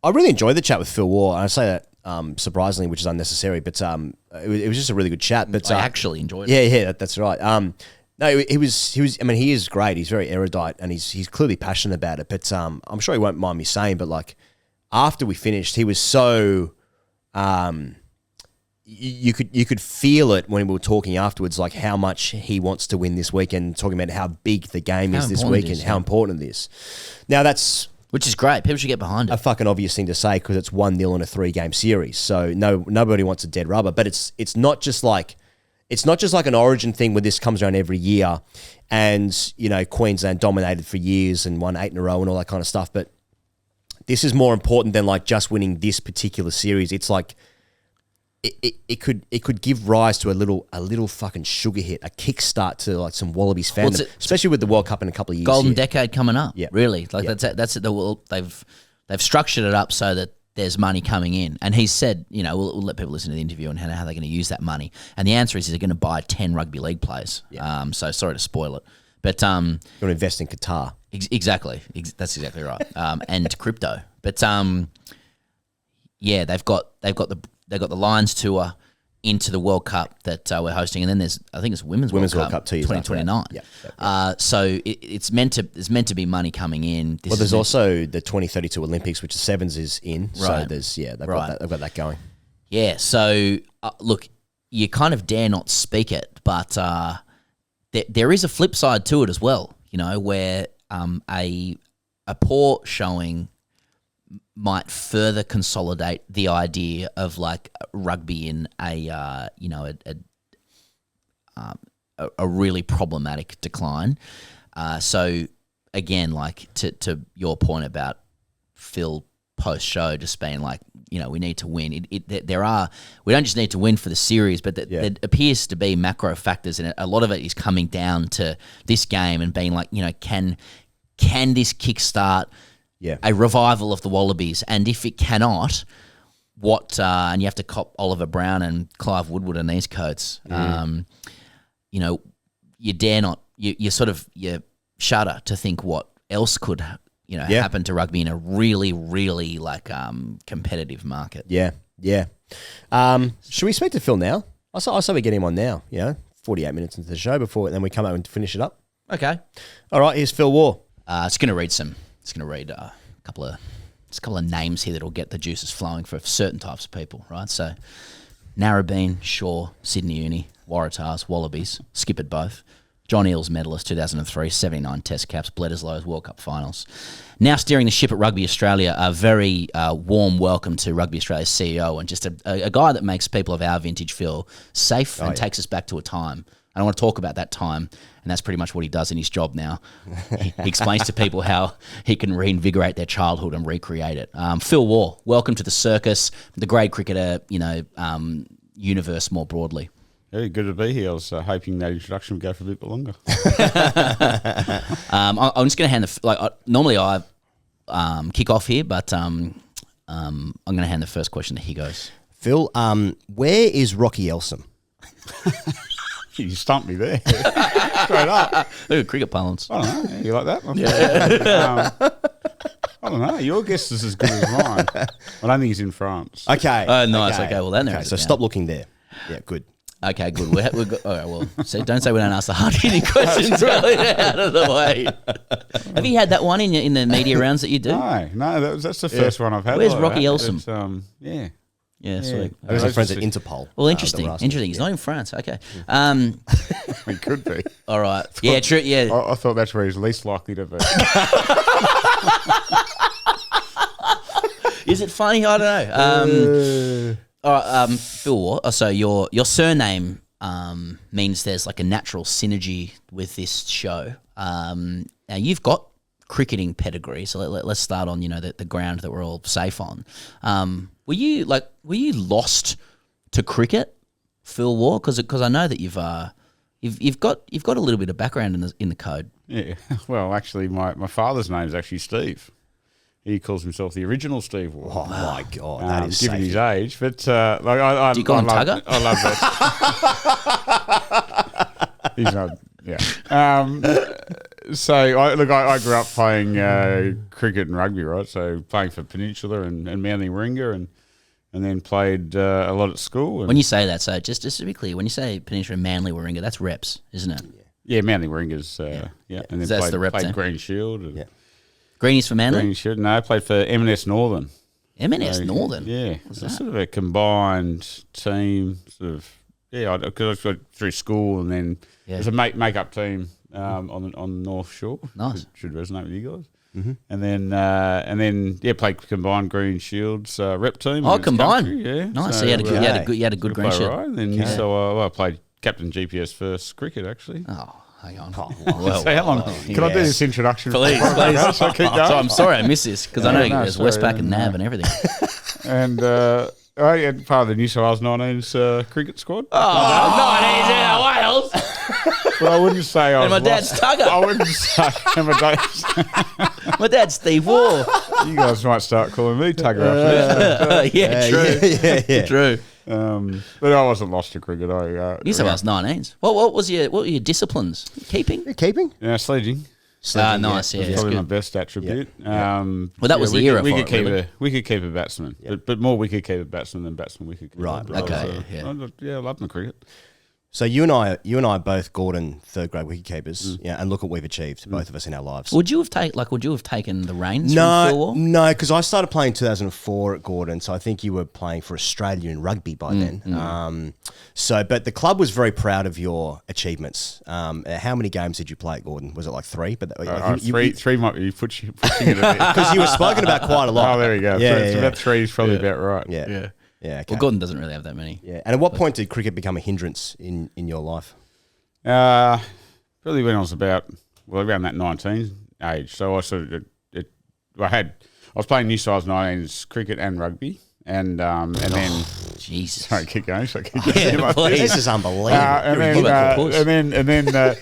B: I really enjoyed the chat with Phil Waugh. And I say that surprisingly, which is unnecessary, but it was just a really good chat. But
C: I actually enjoyed it.
B: Yeah, that's right. No, he was. I mean, he is great. He's very erudite, and he's clearly passionate about it. But I'm sure he won't mind me saying. But like after we finished, he was so. You could feel it when we were talking afterwards, like how much he wants to win this weekend, talking about how big the game is this weekend, how important it is. Now
C: which is great. People should get behind it.
B: A fucking obvious thing to say because it's 1-0 in a 3-game series. So nobody wants a dead rubber. But it's not just like an Origin thing where this comes around every year, and you know Queensland dominated for years and won 8 in a row and all that kind of stuff. But this is more important than like just winning this particular series. It's like it could give rise to a little fucking sugar hit, a kickstart to like some Wallabies fandom, especially with the World Cup in a couple of years.
C: Golden decade coming up.
B: Yeah,
C: really. Like that's it. They've structured it up so that there's money coming in, and he said, you know, we'll let people listen to the interview and how they're going to use that money. And the answer is they're going to buy 10 rugby league players. Yeah. So sorry to spoil it, but
B: going to invest in Qatar.
C: Exactly. That's exactly right. And crypto, but yeah, they've got the Lions tour into the World Cup that we're hosting, and then I think it's Women's World Cup
B: 2 years
C: 2029.
B: Yeah.
C: So there's meant to be money coming in.
B: There's also the 2032 Olympics, which the Sevens is in. Right. So they've got that going.
C: Yeah. So look, you kind of dare not speak it, but there is a flip side to it as well. You know, where a poor showing might further consolidate the idea of like rugby in a really problematic decline. So again, like to your point about Phil post show just being like, you know, we need to win. We don't just need to win for the series, but there appears to be macro factors, and a lot of it is coming down to this game and being like, you know, can this kickstart a revival of the Wallabies? And if it cannot, and you have to cop Oliver Brown and Clive Woodward in these coats, you know, you dare not, you shudder to think what else could, you know, happen to rugby in a really, really like competitive market.
B: Yeah. Should we speak to Phil now? I say we get him on now, you know, 48 minutes into the show and then we come out and finish it up.
C: Okay.
B: All right, here's Phil Waugh.
C: It's going to read a couple of names here that'll get the juices flowing for certain types of people, right? So, Narrabeen, Shaw, Sydney Uni, Waratahs, Wallabies, skippered both. John Eales medalist 2003, 79 Test caps, Bledisloe's World Cup finals. Now steering the ship at Rugby Australia, a very warm welcome to Rugby Australia's CEO and just a guy that makes people of our vintage feel safe and takes us back to a time. I want to talk about that time, and that's pretty much what he does in his job now. He explains to people how he can reinvigorate their childhood and recreate it. Phil Waugh, welcome to the circus, the grade cricketer, you know, universe more broadly.
O: Very good to be here. I was hoping that introduction would go for a bit longer.
C: I'm just going to hand normally I kick off here, but I'm going to hand the first question to Higgos.
B: Phil, where is Rocky Elsom?
O: You stumped me there. Straight up.
C: Ooh, cricket parlance.
O: I don't know. You like that?
C: Yeah.
O: I don't know. Your guess is as good as mine. I don't think he's in France.
B: Okay.
C: Oh, nice. Okay, well, then
B: so stop looking there. Yeah, good.
C: Okay, good. We've got, all right, well, so don't say we don't ask the hard-hitting questions earlier out of the way. Have you had that one in the media rounds that you do?
O: No, that's the first one I've had.
C: Where's
O: like
C: Rocky
O: that.
C: Elsom?
O: Yeah.
C: Yeah, sweet.
B: Those are friends at Interpol.
C: Well, interesting. He's not in France. Okay.
O: He could be.
C: All right. Yeah, true. Yeah.
O: I thought that's where he's least likely to be.
C: Is it funny? I don't know. All right, Phil, so your surname means there's like a natural synergy with this show. Now you've got cricketing pedigree, so let's start on the ground that we're all safe on. Were you lost to cricket, Phil Waugh? Because I know that you've got a little bit of background in the code.
O: Yeah. Well, actually, my father's name is actually Steve. He calls himself the original Steve Waugh.
B: Oh my God, that is
O: given
B: safe.
O: his age. But I
C: do you call him Tugger?
O: I love that. He's not. Yeah. So I grew up playing cricket and rugby, right? So playing for Peninsula and Manly Warringah, and then played a lot at school.
C: When you say that, so just to be clear, when you say Peninsula and Manly Warringah, that's reps, isn't it?
O: Yeah, Manly Warringah's. Yeah. And then
C: That's
O: played,
C: the rep
O: played
C: team.
O: Green Shield. And
C: Greenies for Manly?
O: Green Shield. No, I played for M&S Northern.
C: M&S Northern?
O: Yeah. It's sort of a combined team, sort of. Yeah, because I got through school, and then there's a make-up team on the North Shore.
C: Nice.
O: Should resonate with you guys. Mm-hmm. And then played combined Green Shields rep team.
C: Oh, combined.
O: Country, yeah.
C: Nice. So you had a good Green Shield.
O: Right. Then I played captain GPS first cricket actually.
C: Oh. Hang on.
O: So how long? Can I do this introduction?
C: Please.
O: So I keep going?
C: So I'm sorry I missed this because I know there's Westpac and NAB and everything.
O: And I had part of the New South Wales 19s cricket squad.
C: Oh, 19s in Wales.
O: But I wouldn't say I was
C: my dad's Tugger.
O: I wouldn't say
C: my dad's Steve Waugh.
O: You guys might start calling me Tugger after
C: this. Yeah, true.
O: But I wasn't lost to cricket.
C: New South Wales 19s. What were your disciplines? Keeping?
O: Yeah, sledging.
C: Nice. Yeah,
O: probably my best attribute.
C: Well, that was the era
O: we
C: for
O: could
C: it, really.
O: We could keep a batsman, but more wicket-keeper batsman than batsman wicket.
B: Right.
C: Okay.
O: I love my cricket.
B: So you and I are both Gordon third grade wicketkeepers, and look what we've achieved, both of us in our lives.
C: Would you have taken the reins from Phil Waugh?
B: No, because I started playing in 2004 at Gordon, so I think you were playing for Australia in rugby by then. But the club was very proud of your achievements. How many games did you play at Gordon? Was it like 3? But
O: three might be pushing it a bit
B: because you were spoken about quite a lot.
O: Oh, there we go.
B: Yeah,
O: about 3 is probably about right.
B: Yeah. Yeah, okay.
C: Well, Gordon doesn't really have that many.
B: Yeah, and at what point did cricket become a hindrance in your life?
O: Probably when I was around that 19 age. So I sort of, I was playing New South Wales 19s cricket and rugby, and then
C: Jesus,
O: sorry, keep going. So
B: This is unbelievable.
O: And then I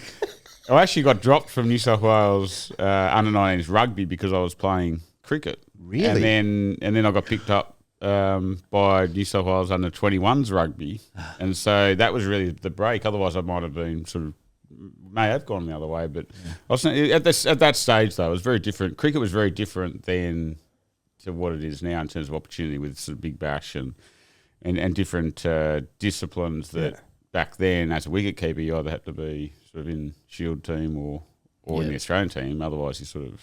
O: actually got dropped from New South Wales under 19s rugby because I was playing cricket.
B: Really?
O: And then I got picked up by New South Wales under 21s rugby, and so that was really the break. Otherwise, I might have been may have gone the other way. But I was, at that stage, though, it was very different. Cricket was very different then to what it is now in terms of opportunity with sort of Big Bash and different disciplines that back then, as a wicketkeeper, you either had to be sort of in Shield team or in the Australian team. Otherwise, you sort of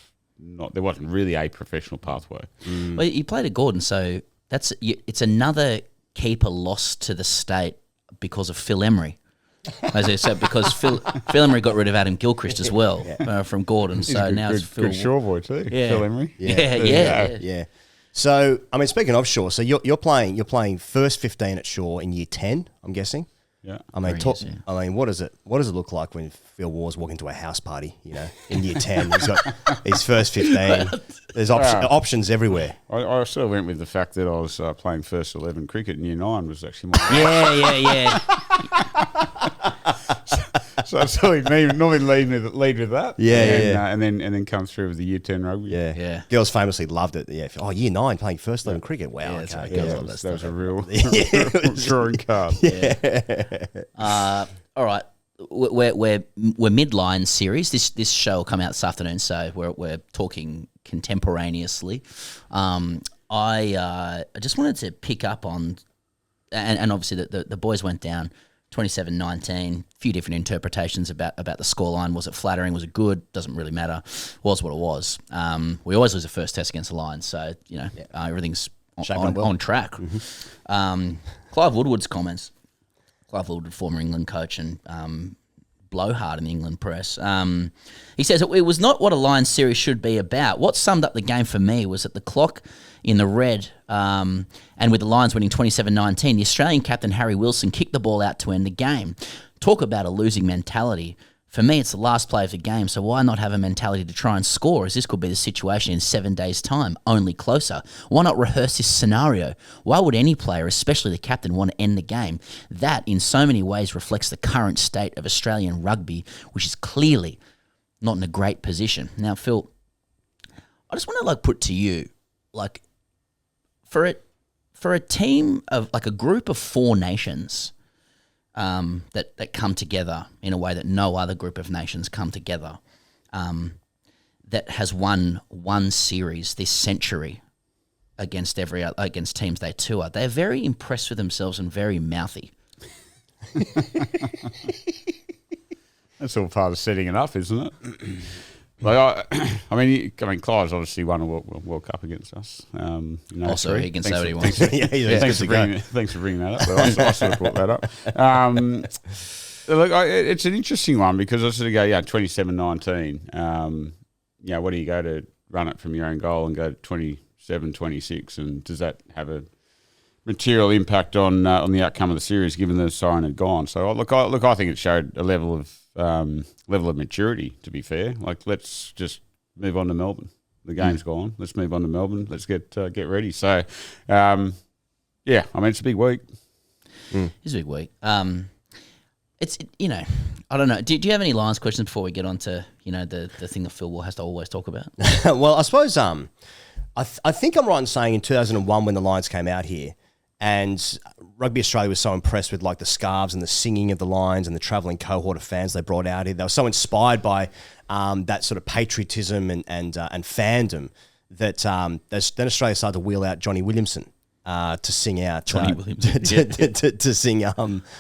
O: there wasn't really a professional pathway.
C: Well, you played at Gordon, so it's another keeper lost to the state because of Phil Emery. As I said, because Phil Emery got rid of Adam Gilchrist as well from Gordon, so now it's Phil.
O: Good shore boy too, Phil Emery.
B: Yeah. So, I mean, speaking of Shore, so you're playing first 15 at Shore in year 10, I'm guessing.
O: Yeah.
B: I mean, what does it look like when Phil Waugh's walking to a house party? In year 10, he's got his first 15. There's options everywhere.
O: I sort of went with the fact that I was playing first 11 cricket in year 9 was actually more.
C: Yeah.
O: So I sort of normally lead with that.
B: Yeah.
O: And then come through with the year 10 rugby.
B: Yeah. Girls famously loved it. Yeah. Oh, year 9 playing first 11 cricket. Wow.
C: Yeah,
B: okay.
O: That was a real drawing card.
B: Yeah.
C: All right. we're mid-line series. This show will come out this afternoon, so we're talking contemporaneously. I just wanted to pick up on, and obviously the boys went down 27-19. A few different interpretations about the scoreline. Was it flattering? Was it good? Doesn't really matter. Was what it was. We always lose the first test against the Lions, so everything's on track. Mm-hmm. Clive Woodward's comments. Clive Woodward, former England coach and blowhard in the England press. He says, it was not what a Lions series should be about. What summed up the game for me was that the clock in the red, and with the Lions winning 27-19, the Australian captain Harry Wilson kicked the ball out to end the game. Talk about a losing mentality. For me, it's the last play of the game, so why not have a mentality to try and score, as this could be the situation in 7 days' time, only closer? Why not rehearse this scenario? Why would any player, especially the captain, want to end the game? That, in so many ways, reflects the current state of Australian rugby, which is clearly not in a great position. Now, Phil, I just want to put to you, for a team of a group of 4 nations. That come together in a way that no other group of nations come together, that has won one series this century against teams they tour. They're very impressed with themselves and very mouthy.
O: That's all part of setting it up, isn't it? I mean, Clive's obviously won a World Cup against us.
C: Also, he can say what he wants.
O: Thanks for bringing that up. I sort of brought that up. Look, it's an interesting one because I sort of go, 27-19. What do you go to run it from your own goal and go to 27-26? And does that have a material impact on the outcome of the series, given the siren had gone? So, I think it showed a level of maturity, to be fair. Let's just move on to Melbourne. The game's gone. Let's move on to Melbourne. Let's get ready. So, it's a big week.
C: It's a big week. It's I don't know. Do you have any Lions questions before we get on to the thing that Phil has to always talk about?
B: Well, I suppose I think I'm right in saying in 2001 when the Lions came out here, and Rugby Australia was so impressed with the scarves and the singing of the Lions and the travelling cohort of fans they brought out here. They were so inspired by that sort of patriotism and fandom that then Australia started to wheel out Johnny Williamson to sing out to sing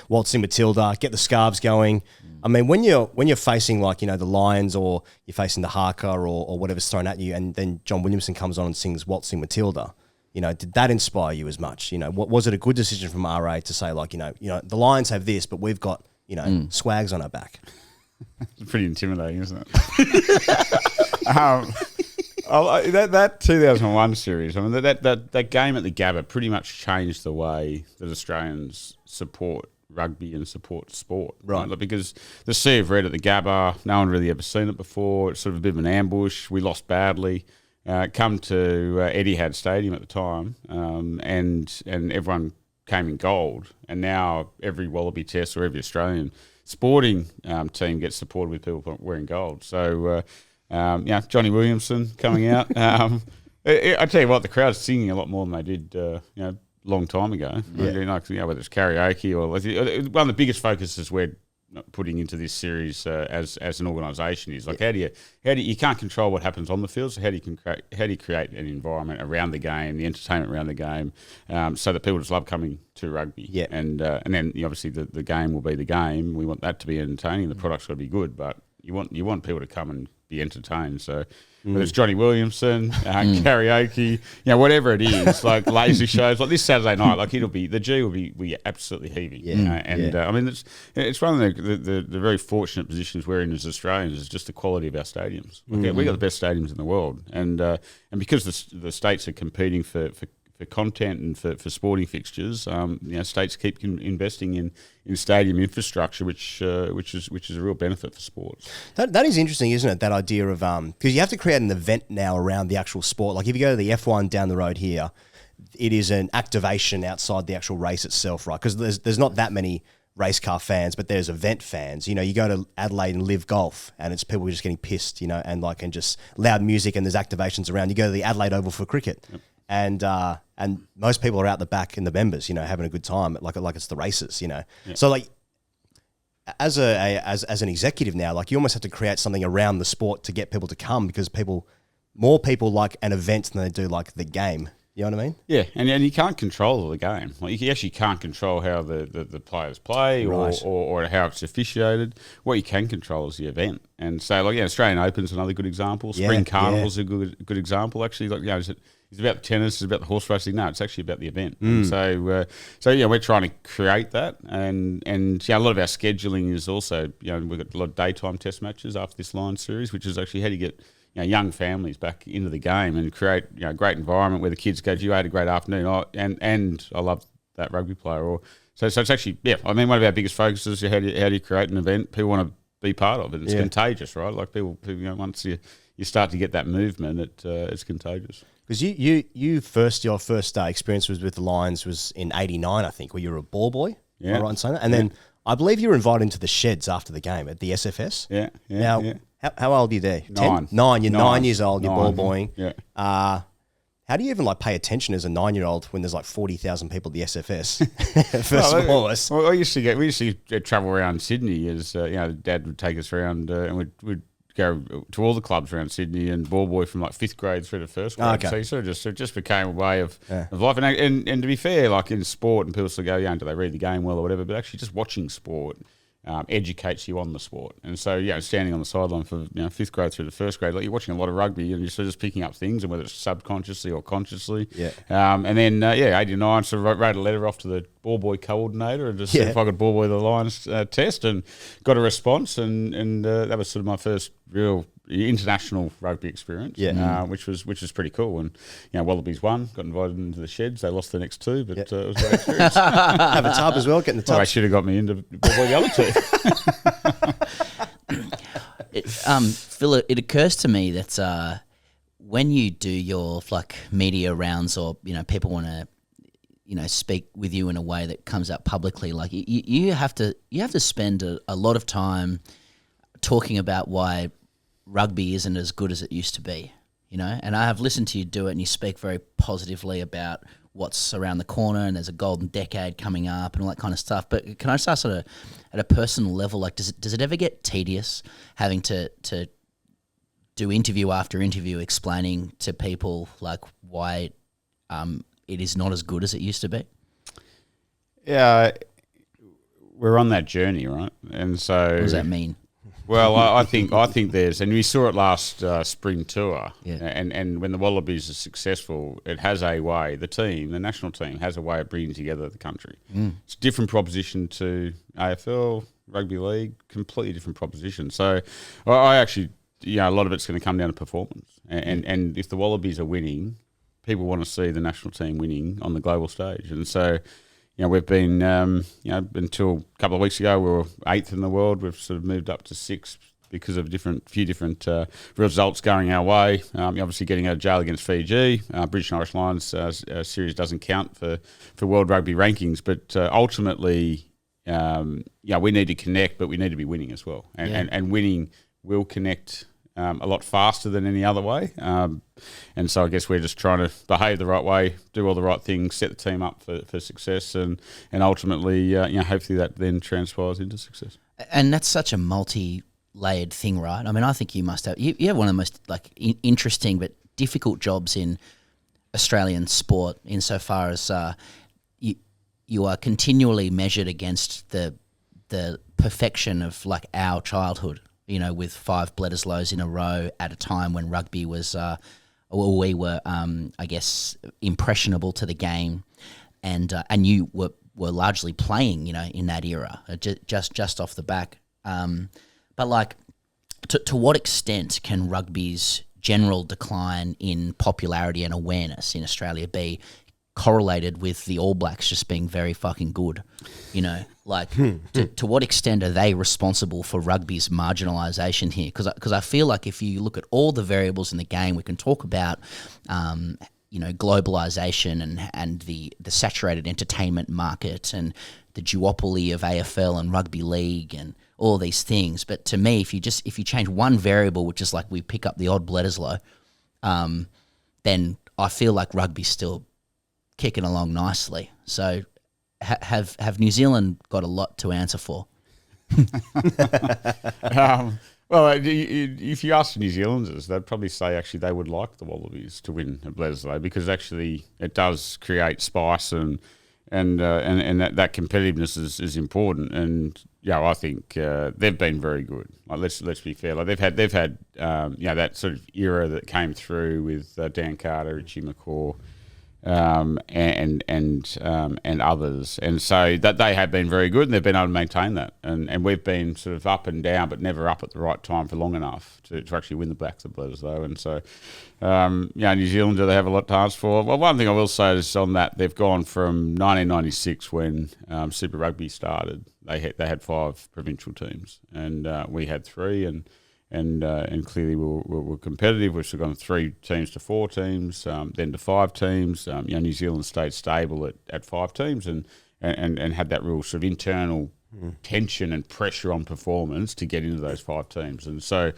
B: Waltzing Matilda, get the scarves going. I mean, when you're facing the Lions, or you're facing the Haka or whatever's thrown at you, and then John Williamson comes on and sings Waltzing Matilda. Did that inspire you as much? What was it a good decision from RA to say the Lions have this, but we've got swags on our back?
O: It's pretty intimidating, isn't it? That 2001 series, I mean, that game at the Gabba pretty much changed the way that Australians support rugby and support sport, right? Because the Sea of Red at the Gabba, no one really ever seen it before. It's sort of a bit of an ambush. We lost badly. Come to Etihad Stadium at the time, and everyone came in gold. And now every Wallaby Test or every Australian sporting team gets supported with people wearing gold. So, Johnny Williamson coming out. I tell you what, the crowd's singing a lot more than they did, long time ago. Whether it's karaoke or one of the biggest focuses we're putting into this series as an organisation is how do you can't control what happens on the field, so how do you create an environment around the game, the entertainment around the game, so that people just love coming to rugby. And then obviously the game will be the game. We want that to be entertaining. The product's got to be good, but you want people to come and be entertained. So whether it's Johnny Williamson, karaoke, whatever it is, laser shows, this Saturday night, the G will be absolutely heaving. I mean, it's one of the very fortunate positions we're in as Australians is just the quality of our stadiums. We've got the best stadiums in the world, and because the states are competing for content and for sporting fixtures, states keep investing in stadium infrastructure, which is a real benefit for sports.
B: That is interesting, isn't it? That idea of because you have to create an event now around the actual sport. Like if you go to the F1 down the road here, it is an activation outside the actual race itself, right? Because there's not that many race car fans, but there's event fans. You go to Adelaide and Live Golf, and it's people just getting pissed, and just loud music, and there's activations around. You go to the Adelaide Oval for cricket. Yep. And most people are out the back in the members, having a good time, like it's the races, Yeah. So as an executive now, like you almost have to create something around the sport to get people to come because more people like an event than they do like the game. You know what I mean?
O: Yeah, and you can't control the game. Like you actually can't control how the players play or how it's officiated. What you can control is the event. And so, like, Australian Open's another good example. Spring Carnival's a good example. Actually, like, it's about the tennis, it's about the horse racing. No, it's actually about the event. And so we're trying to create that. And a lot of our scheduling is also, we've got a lot of daytime test matches after this Lions series, which is actually how do you get young families back into the game and create a great environment where the kids go, "You had a great afternoon," and I love that rugby player. So it's actually one of our biggest focuses is how do you create an event people want to be part of it. It's contagious, right? Like people once you start to get that movement, it's contagious.
B: Because your first experience was with the Lions was in '89, I think, where you were a ball boy. Am I right in saying that? And then I believe you were invited into the sheds after the game at the SFS. Yeah. How old are you there?
O: 9.
B: 9. You're 9 years old. You're ball boying.
O: Yeah.
B: How do you even pay attention as a 9-year-old when there's 40,000 people at the SFS? First of all,
O: we used to travel around Sydney as Dad would take us around and we'd go to all the clubs around Sydney and ball boy from 5th grade through to 1st grade.
B: Okay.
O: So it just became a way of life. And to be fair, like in sport, and people still go, do they read the game well or whatever? But actually, just watching sport educates you on the sport. And so, standing on the sideline for 5th grade through to 1st grade, like you're watching a lot of rugby and you're sort of just picking up things, and whether it's subconsciously or consciously.
B: Yeah.
O: And then 89, so wrote a letter off to the ball boy coordinator and just said if I could ball boy the Lions test, and got a response, and that was sort of my first real international rugby experience, which was pretty cool. And Wallabies won, got invited into the sheds. They lost the next 2, but it was a great experience.
B: Have a tub as well, getting the tub.
O: They should have got me into the other 2.
C: Phil, it occurs to me that when you do your media rounds, or people want to speak with you in a way that comes out publicly, you have to spend a lot of time talking about why rugby isn't as good as it used to be, and I have listened to you do it, and you speak very positively about what's around the corner, and there's a golden decade coming up and all that kind of stuff. But can I just ask at a personal level, does it ever get tedious having to do interview after interview explaining to people why it is not as good as it used to be?
O: Yeah, we're on that journey, right? And so
C: what does that mean?
O: Well, I think there's, and we saw it last spring tour, and when the Wallabies are successful, it has a way, the national team has a way of bringing together the country. It's a different proposition to AFL, Rugby League, completely different proposition. So I actually, a lot of it's going to come down to performance, and if the Wallabies are winning, people want to see the national team winning on the global stage. And so we've been, until a couple of weeks ago, we were 8th in the world. We've sort of moved up to 6th because of few different results going our way. Obviously getting out of jail against Fiji. British and Irish Lions series doesn't count for World Rugby rankings, but ultimately, we need to connect, but we need to be winning as well. And winning will connect a lot faster than any other way. And so I guess we're just trying to behave the right way, do all the right things, set the team up for success, and ultimately, hopefully that then transpires into success.
C: And that's such a multi-layered thing, right? I mean, I think you must have, you have one of the most interesting but difficult jobs in Australian sport, insofar as you are continually measured against the perfection of our childhood. With 5 Bledisloes in a row at a time when rugby was, we were, I guess, impressionable to the game, and you were largely playing, in that era, just off the back. But to what extent can rugby's general decline in popularity and awareness in Australia be correlated with the All Blacks just being very fucking good? To what extent are they responsible for rugby's marginalisation here? Because I feel like if you look at all the variables in the game, we can talk about globalisation and the saturated entertainment market and the duopoly of AFL and Rugby League and all these things. But to me, if you change one variable, which is we pick up the odd Bledisloe, then I feel like rugby's still kicking along nicely. So have New Zealand got a lot to answer for?
O: Well, if you ask New Zealanders, they'd probably say actually they would like the Wallabies to win at Bledisloe because actually it does create spice and that competitiveness is important. And I think they've been very good. Like let's be fair. Like they've had that sort of era that came through with Dan Carter, Richie McCaw. And others, and so that they have been very good, and they've been able to maintain that, and we've been sort of up and down, but never up at the right time for long enough to actually win the Blacks at Bledisloe, and so New Zealand, do they have a lot to ask for? Well, one thing I will say is on that they've gone from 1996 when Super Rugby started, they had 5 provincial teams, and we had 3, and clearly we're competitive. We've gone 3 teams to 4 teams, then to 5 teams. New Zealand stayed stable at 5 teams and had that real sort of internal tension and pressure on performance to get into those 5 teams. And so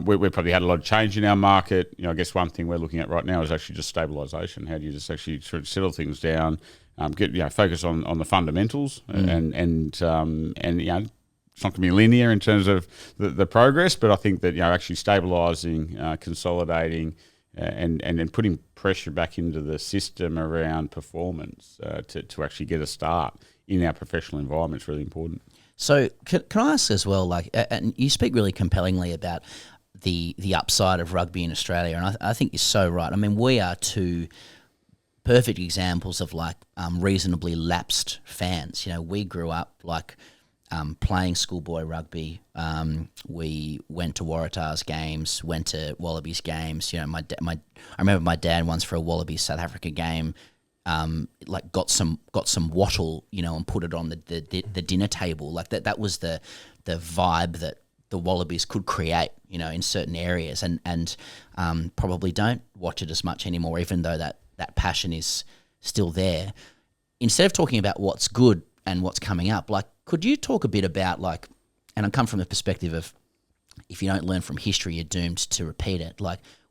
O: we've probably had a lot of change in our market. I guess one thing we're looking at right now is actually just stabilisation. How do you just actually sort of settle things down, focus on the fundamentals and it's not going to be linear in terms of the progress, but I think that actually stabilising, consolidating, and putting pressure back into the system around performance to actually get a start in our professional environment is really important.
C: So can I ask as well, and you speak really compellingly about the upside of rugby in Australia, and I think you're so right. I mean, we are 2 perfect examples of reasonably lapsed fans. We grew up playing schoolboy rugby. We went to Waratahs games, went to Wallabies games. I remember my dad once for a Wallabies South Africa game, got some wattle, and put it on the dinner table. That was the vibe that the Wallabies could create, in certain areas, and probably don't watch it as much anymore, even though that passion is still there. Instead of talking about what's good and what's coming up, could you talk a bit about and I come from the perspective of if you don't learn from history, you're doomed to repeat it.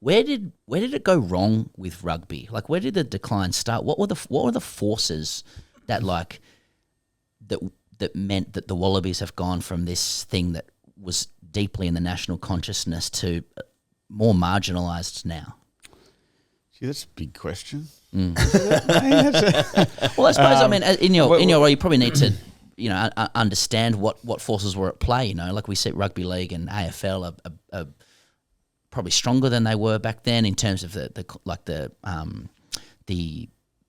C: Where did it go wrong with rugby? Where did the decline start? What were the forces that that meant that the Wallabies have gone from this thing that was deeply in the national consciousness to more marginalised now?
O: Gee, that's a big question.
C: Well, I suppose in your role, you probably need to understand what forces were at play. We see Rugby League and AFL are probably stronger than they were back then in terms of the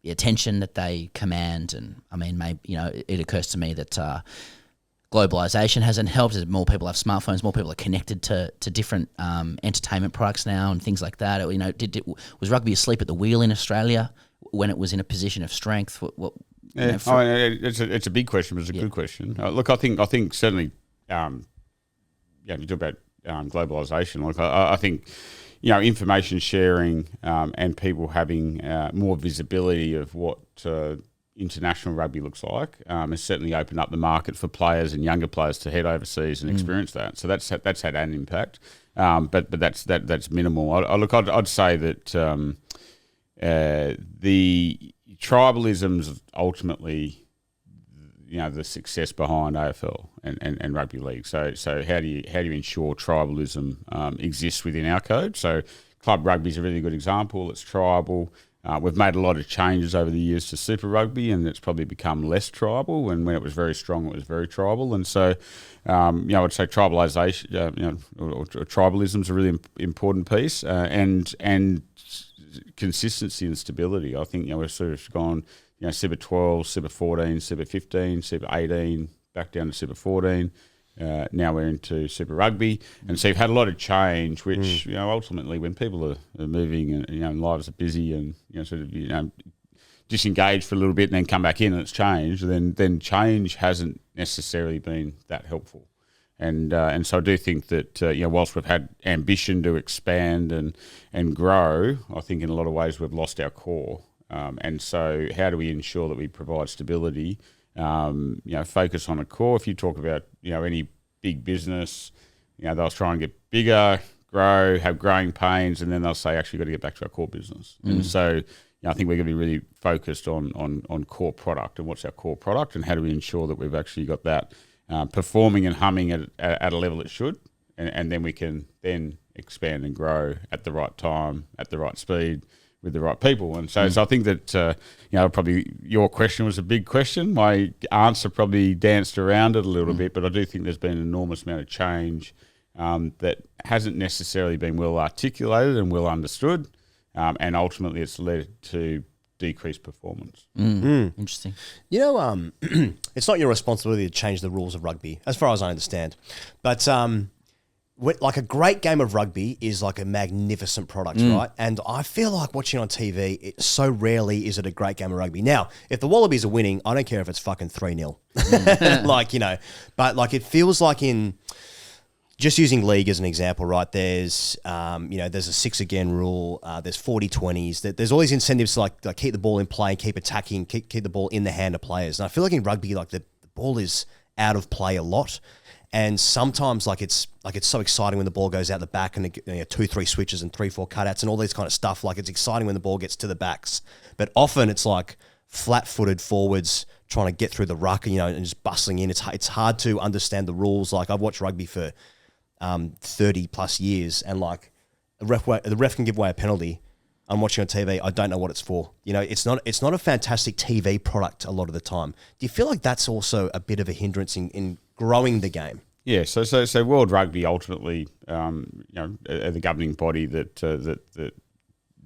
C: attention that they command. And I mean, maybe it occurs to me that globalization hasn't helped. As more people have smartphones, more people are connected to different entertainment products now and things like that. Was rugby asleep at the wheel in Australia when it was in a position of strength?
O: It's a big question, but it's a good question. Look, I think certainly, if you talk about globalisation, I think information sharing and people having more visibility of what international rugby looks like has certainly opened up the market for players and younger players to head overseas and experience that. So that's had an impact, but that's minimal. I'd say that the tribalism's ultimately, the success behind AFL and Rugby League. So how do you ensure tribalism exists within our code? So club rugby is a really good example. It's tribal. We've made a lot of changes over the years to Super Rugby, and it's probably become less tribal. And when it was very strong, it was very tribal. And so, I would say tribalisation, or tribalism is a really important piece, and consistency and stability. I think we've sort of gone, Super 12, Super 14, Super 15, Super 18, back down to Super 14. Now we're into Super Rugby, and so you've had a lot of change, which ultimately, when people are moving and lives are busy and disengaged for a little bit and then come back in and it's changed, then change hasn't necessarily been that helpful. And so I do think that whilst we've had ambition to expand and grow, I think in a lot of ways we've lost our core. And so how do we ensure that we provide stability? Focus on a core. If you talk about any big business, they'll try and get bigger, grow, have growing pains, and then they'll say, actually, got to get back to our core business. And so I think we're going to be really focused on core product and what's our core product and how do we ensure that we've actually got that performing and humming at a level it should, and then we can then expand and grow at the right time, at the right speed, with the right people. And so I think that, probably your question was a big question. My answer probably danced around it a little bit, but I do think there's been an enormous amount of change that hasn't necessarily been well articulated and well understood, and ultimately it's led to decreased performance.
C: Interesting.
B: It's not your responsibility to change the rules of rugby, as far as I understand. But like a great game of rugby is like a magnificent product, right? And I feel like watching on TV, so rarely is it a great game of rugby. Now, if the Wallabies are winning, I don't care if it's fucking 3-0. But like it feels like in... Just using league as an example, right? There's, there's a 6 again rule. There's 40-20s. There's all these incentives to like keep the ball in play, keep attacking, keep the ball in the hand of players. And I feel like in rugby, like the ball is out of play a lot, and sometimes like it's so exciting when the ball goes out the back and 2-3 switches and 3-4 cutouts and all this kind of stuff. Like it's exciting when the ball gets to the backs, but often it's like flat-footed forwards trying to get through the ruck, and just bustling in. It's hard to understand the rules. Like I've watched rugby for 30 plus years, and like the ref can give away a penalty. I'm watching on TV. I don't know what it's for. It's not a fantastic TV product a lot of the time. Do you feel like that's also a bit of a hindrance in growing the game?
O: Yeah. So World Rugby ultimately, the governing body that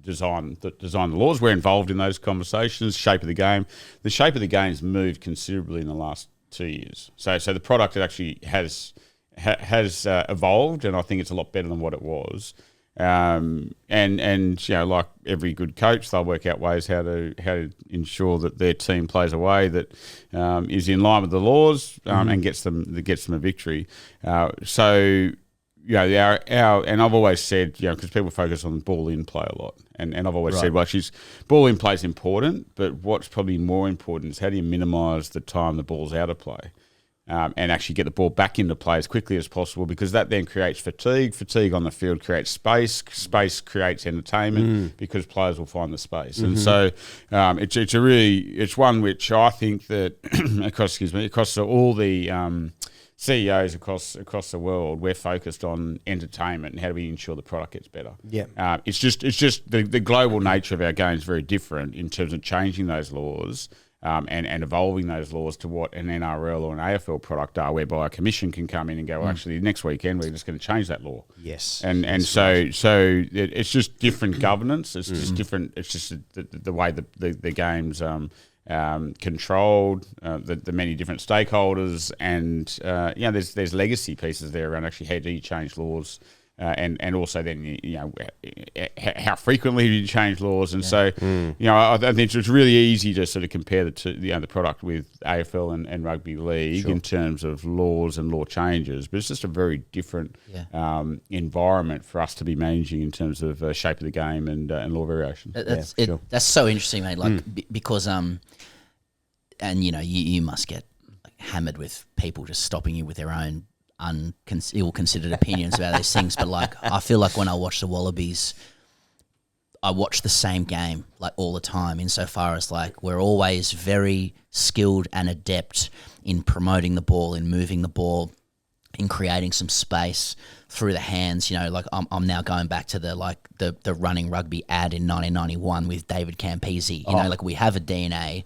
O: designed the laws. We're involved in those conversations. Shape of the game. The shape of the game's moved considerably in the last 2 years. So the product actually has evolved, and I think it's a lot better than what it was. And like every good coach, they'll work out ways how to ensure that their team plays a way that is in line with the laws and gets them a victory. And I've always said, because people focus on ball in play a lot, and I've always said, well, ball in play is important, but what's probably more important is how do you minimise the time the ball's out of play. And actually get the ball back into play as quickly as possible, because that then creates fatigue. Fatigue on the field creates space. Space creates entertainment because players will find the space. And so it's one which I think that across all the CEOs across the world, we're focused on entertainment and how do we ensure the product gets better.
B: Yeah,
O: it's just the global nature of our game is very different in terms of changing those laws. And evolving those laws to what an NRL or an AFL product are, whereby a commission can come in and go, well, actually, next weekend we're just going to change that law.
B: Yes.
O: So it's just different governance. It's just different. It's just the way the game's controlled, the many different stakeholders, and there's legacy pieces there around actually how do you change laws. And also then how frequently do you change laws, and so I think it's really easy to sort of compare the product with AFL and Rugby League in terms of laws and law changes, but it's just a very different environment for us to be managing in terms of shape of the game and law variation.
C: That's so interesting, mate. Like because and you must get hammered with people just stopping you with their own ill-considered opinions about these things, but like I feel like when I watch the Wallabies, I watch the same game like all the time, insofar as like we're always very skilled and adept in promoting the ball, in moving the ball, in creating some space through the hands. Like I'm now going back to the running rugby ad in 1991 with David Campese. Like we have a DNA,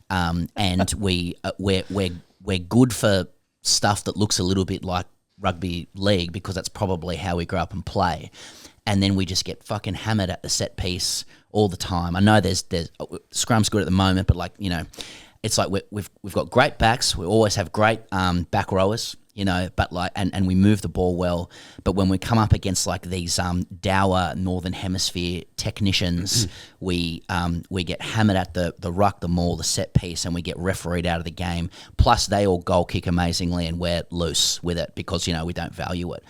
C: and we're good for stuff that looks a little bit like rugby league because that's probably how we grew up and play, and then we just get fucking hammered at the set piece all the time. I know there's scrum's good at the moment, but it's like we've got great backs. We always have great back rowers, but like and we move the ball well. But when we come up against like these dour Northern Hemisphere technicians, we get hammered at the ruck, the maul, the set piece, and we get refereed out of the game. Plus, they all goal kick amazingly, and we're loose with it because we don't value it.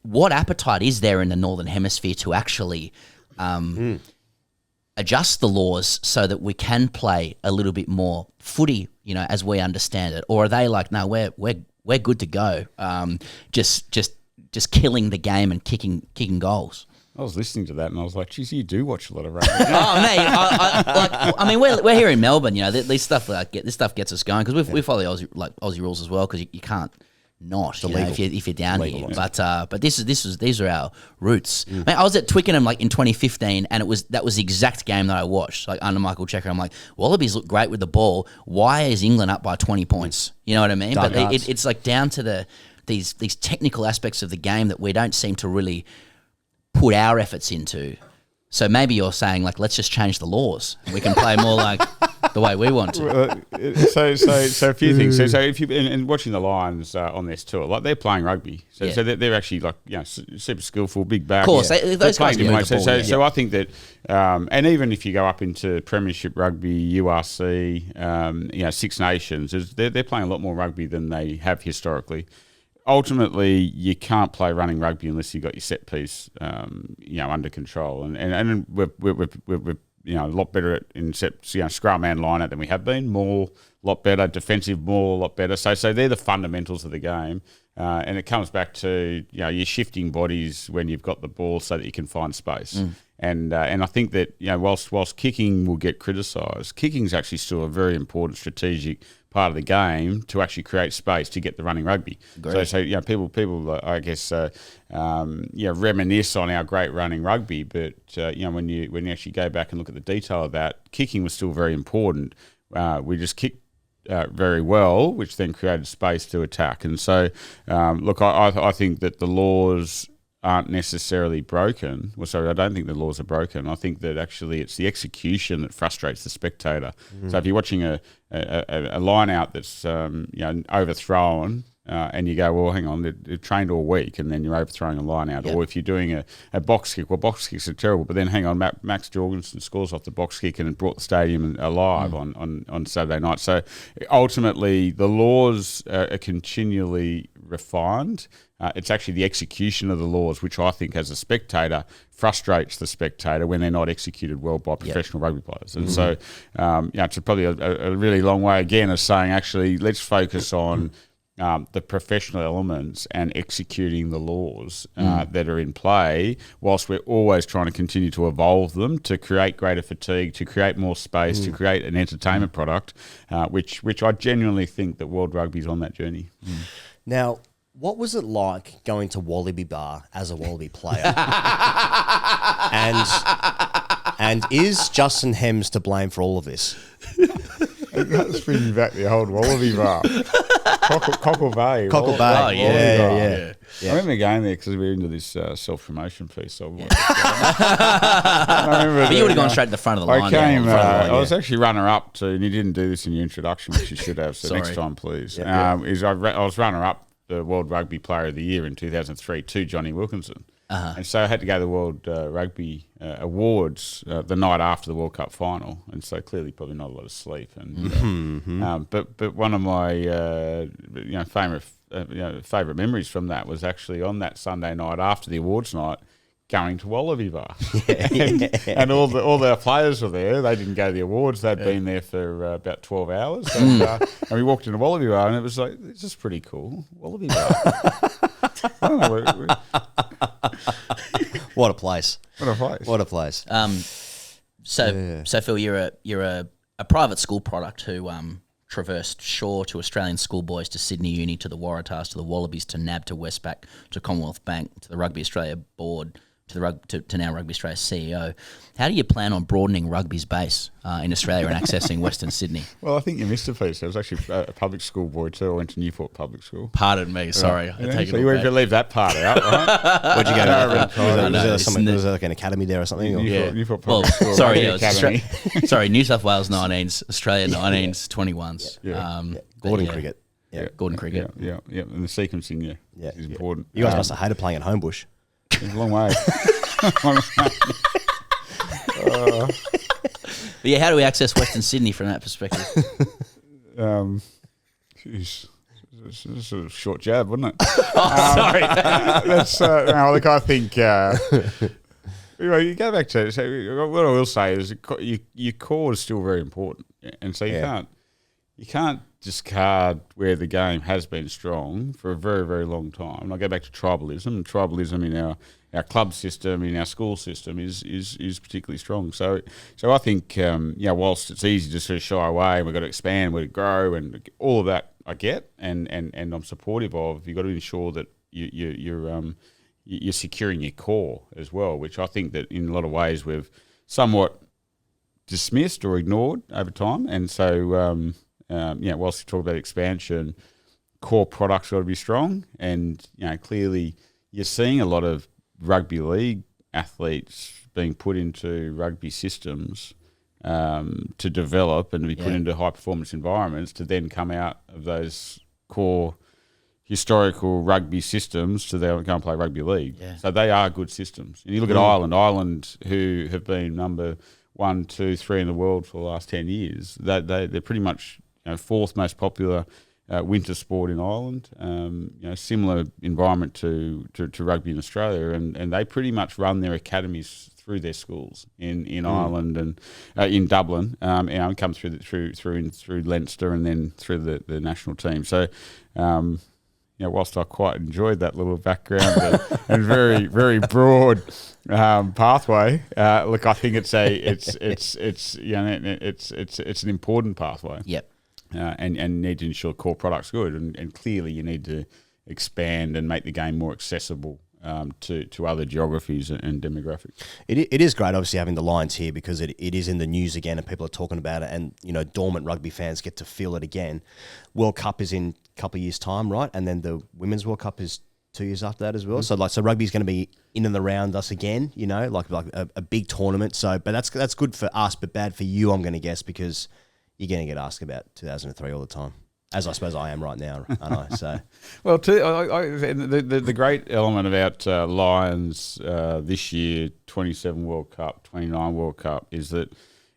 C: What appetite is there in the Northern Hemisphere to actually adjust the laws so that we can play a little bit more footy, as we understand it, or are they like, no, we're good to go, just killing the game and kicking goals?
O: I was listening to that and I was like, geez, you do watch a lot of rugby.
C: Oh, mate, I mean, we're here in Melbourne. You know, this stuff gets us going because we follow the Aussie rules as well because you can't not if you're down here. But these are our roots. Mate, I was at Twickenham in 2015, and that was the exact game that I watched under Michael Checker. I'm like, Wallabies look great with the ball. Why is England up by 20 points? You know what I mean? But it's down to these technical aspects of the game that we don't seem to really put our efforts into. So maybe you're saying let's just change the laws. We can play more like the way we want to.
O: So a few things. So if you and watching the Lions on this tour, they're playing rugby. So they're actually super skillful, big back.
C: Of course, those guys can move the ball.
O: So I think that, and even if you go up into Premiership rugby, URC, Six Nations, they're playing a lot more rugby than they have historically. Ultimately, you can't play running rugby unless you've got your set piece, under control, and we're a lot better in scrum and line out than we have been. More, a lot better defensive, more, a lot better. So they're the fundamentals of the game, and it comes back to you're shifting bodies when you've got the ball so that you can find space. And I think that whilst kicking will get criticised, kicking is actually still a very important strategic part of the game to actually create space to get the running rugby. So people I guess reminisce on our great running rugby, but when you actually go back and look at the detail of that, kicking was still very important. We just kicked very well, which then created space to attack. And so I think that the laws aren't necessarily broken. Well, sorry, I don't think the laws are broken. I think that actually it's the execution that frustrates the spectator. So if you're watching a line out that's overthrown, and you go, well, hang on, they've trained all week, and then you're overthrowing a line out. Or if you're doing a box kick, well, box kicks are terrible, but then hang on, Max Jorgensen scores off the box kick and it brought the stadium alive on Saturday night. So ultimately, the laws are continually refined. It's actually the execution of the laws, which I think as a spectator frustrates the spectator when they're not executed well by professional rugby players. And so it's probably a really long way again of saying, actually, let's focus on the professional elements and executing the laws that are in play, whilst we're always trying to continue to evolve them to create greater fatigue, to create more space, to create an entertainment product, which I genuinely think that World Rugby's on that journey.
B: Now, what was it like going to Wallaby Bar as a Wallaby player? and is Justin Hems to blame for all of this?
O: That's bringing back the old Wallaby Bar. Cockle Bay.
B: Cockle Bay.
O: Oh,
B: yeah.
O: I remember going there because we were into this self-promotion piece. So
C: but you would have gone straight to the front of the line.
O: I was actually runner-up to, and you didn't do this in your introduction, which you should have, so next time, please. I was runner-up the World Rugby Player of the Year in 2003 to Johnny Wilkinson. And so I had to go to the World Rugby Awards the night after the World Cup final, and so clearly probably not a lot of sleep. And but one of my favourite memories from that was actually on that Sunday night after the awards night, going to Wallaby Bar. And all the players were there. They didn't go to the awards. They'd been there for about 12 hours. And we walked into Wallaby Bar and it was like, this is pretty cool. Wallaby Bar. I don't know.
B: What a place.
O: What a place.
C: So Phil, you're a private school product who traversed shore to Australian schoolboys to Sydney Uni to the Waratahs to the Wallabies to NAB to Westpac to Commonwealth Bank to the Rugby Australia board to now Rugby Australia CEO. How do you plan on broadening rugby's base in Australia and accessing Western Sydney?
O: Well, I think you missed a piece. I was actually a public school boy too. I went to Newport Public School.
C: Pardon me, sorry.
O: So you wouldn't leave that part out, right?
B: Where'd you go to? Was there like an academy there or something?
O: Newport Public School.
C: Sorry, New South Wales 19s, Australia 19s, 21s.
B: Gordon cricket.
C: Yeah, Gordon cricket.
O: Yeah. And the sequencing, is important.
B: You guys must have hated playing at Homebush.
O: It's a long way.
C: But how do we access Western Sydney from that perspective?
O: It's a sort of short jab, wasn't it?
C: Sorry.
O: That's look, I think you go back to what I will say is your core is still very important, and so you can't discard where the game has been strong for a very, very long time. And I go back to tribalism in our club system, in our school system is particularly strong. So I think whilst it's easy to sort of shy away, and we've got to expand, we've got to grow, and all of that I get, and I'm supportive of. You've got to ensure that you're securing your core as well, which I think that in a lot of ways we've somewhat dismissed or ignored over time. And so whilst we talk about expansion, core products got to be strong, and clearly you're seeing a lot of rugby league athletes being put into rugby systems to develop and to be put into high performance environments to then come out of those core historical rugby systems to then go and play rugby league. Yeah. So they are good systems. And you look at Ireland, who have been number 1, 2, 3 in the world for the last 10 years. They're pretty much fourth most popular winter sport in Ireland. Similar environment to rugby in Australia, and they pretty much run their academies through their schools in Ireland and in Dublin. And come through Leinster and then through the national team. So. Whilst I quite enjoyed that little background and very very broad pathway, look, I think it's an important pathway.
C: Yep.
O: And need to ensure core product's good, and clearly you need to expand and make the game more accessible to other geographies and demographics.
B: It is great, obviously, having the Lions here, because it is in the news again and people are talking about it, and dormant rugby fans get to feel it again. World Cup is in a couple of years' time, right? And then the Women's World Cup is 2 years after that as well. So rugby's going to be in and around us again, like a big tournament. So, but that's good for us, but bad for you, I'm going to guess, because you're going to get asked about 2003 all the time. As I suppose I am right now, aren't I? So,
O: well, the great element about Lions this year, 27 World Cup, 29 World Cup, is that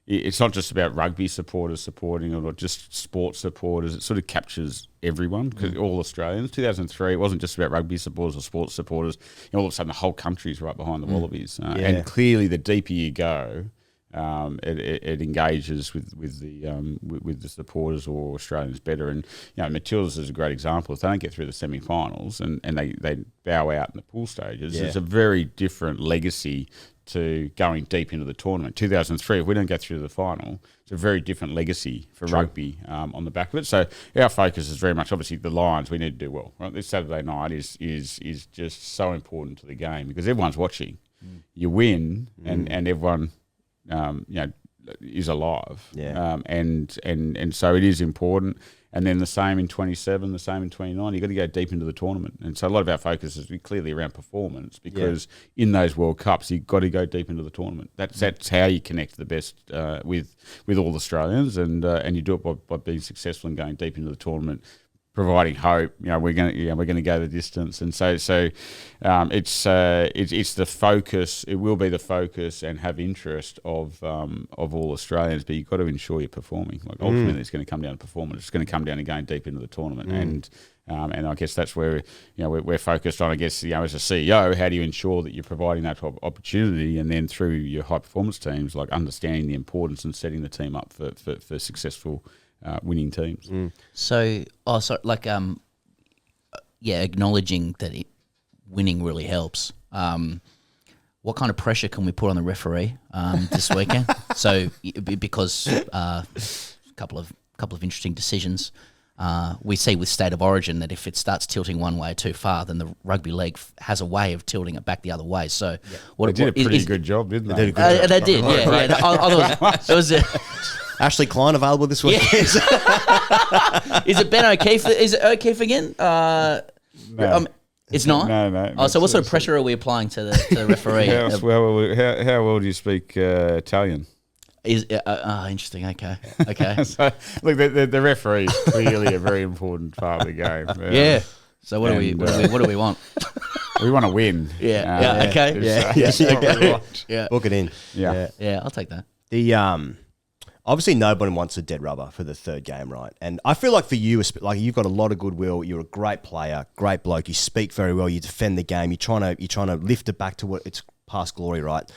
O: it's not just about rugby supporters supporting it or just sports supporters. It sort of captures everyone, because all Australians. 2003, it wasn't just about rugby supporters or sports supporters. All of a sudden, the whole country's right behind the Wallabies, and clearly, the deeper you go, it engages with the supporters or Australians better. And Matildas is a great example. If they don't get through the semi-finals and they bow out in the pool stages, it's a very different legacy to going deep into the tournament. 2003, if we don't get through to the final, it's a very different legacy for rugby on the back of it. So our focus is very much, obviously, the Lions. We need to do well. Right? This Saturday night is just so important to the game, because everyone's watching. You win, and everyone is alive. And so it is important. And then the same in 27, the same in 29. You've got to go deep into the tournament. And so a lot of our focus is clearly around performance, because in those World Cups, you've got to go deep into the tournament. That's how you connect the best with all Australians, and you do it by being successful and going deep into the tournament, providing hope. We're going to go the distance, and so it's the focus. It will be the focus and have interest of all Australians. But you've got to ensure you're performing. Like ultimately, it's going to come down to performance. It's going to come down to going deep into the tournament, and I guess that's where we're focused on. I guess as a CEO, how do you ensure that you're providing that opportunity, and then through your high performance teams, like understanding the importance and setting the team up for successful winning teams.
C: Acknowledging that winning really helps. What kind of pressure can we put on the referee this weekend? So because a couple of interesting decisions. We see with State of Origin that if it starts tilting one way too far, then the Rugby League has a way of tilting it back the other way. So
O: they did a pretty good job, didn't they?
C: They did, yeah. It was
B: Ashley Klein available this week.
C: Is it Ben O'Keefe? Is it O'Keefe again?
O: No.
C: It's not?
O: No.
C: So what sort of pressure are we applying to the referee?
O: How well do you speak Italian?
C: Interesting. Okay.
O: So, look, the referee is clearly a very important part of the game.
C: Yeah. So what do we want?
O: We want to win.
C: Okay.
B: Yeah. Book it in.
C: Yeah. I'll take that.
B: The obviously nobody wants a dead rubber for the third game, right? And I feel like for you, like you've got a lot of goodwill. You're a great player, great bloke. You speak very well. You defend the game. You're trying to lift it back to what its past glory, right?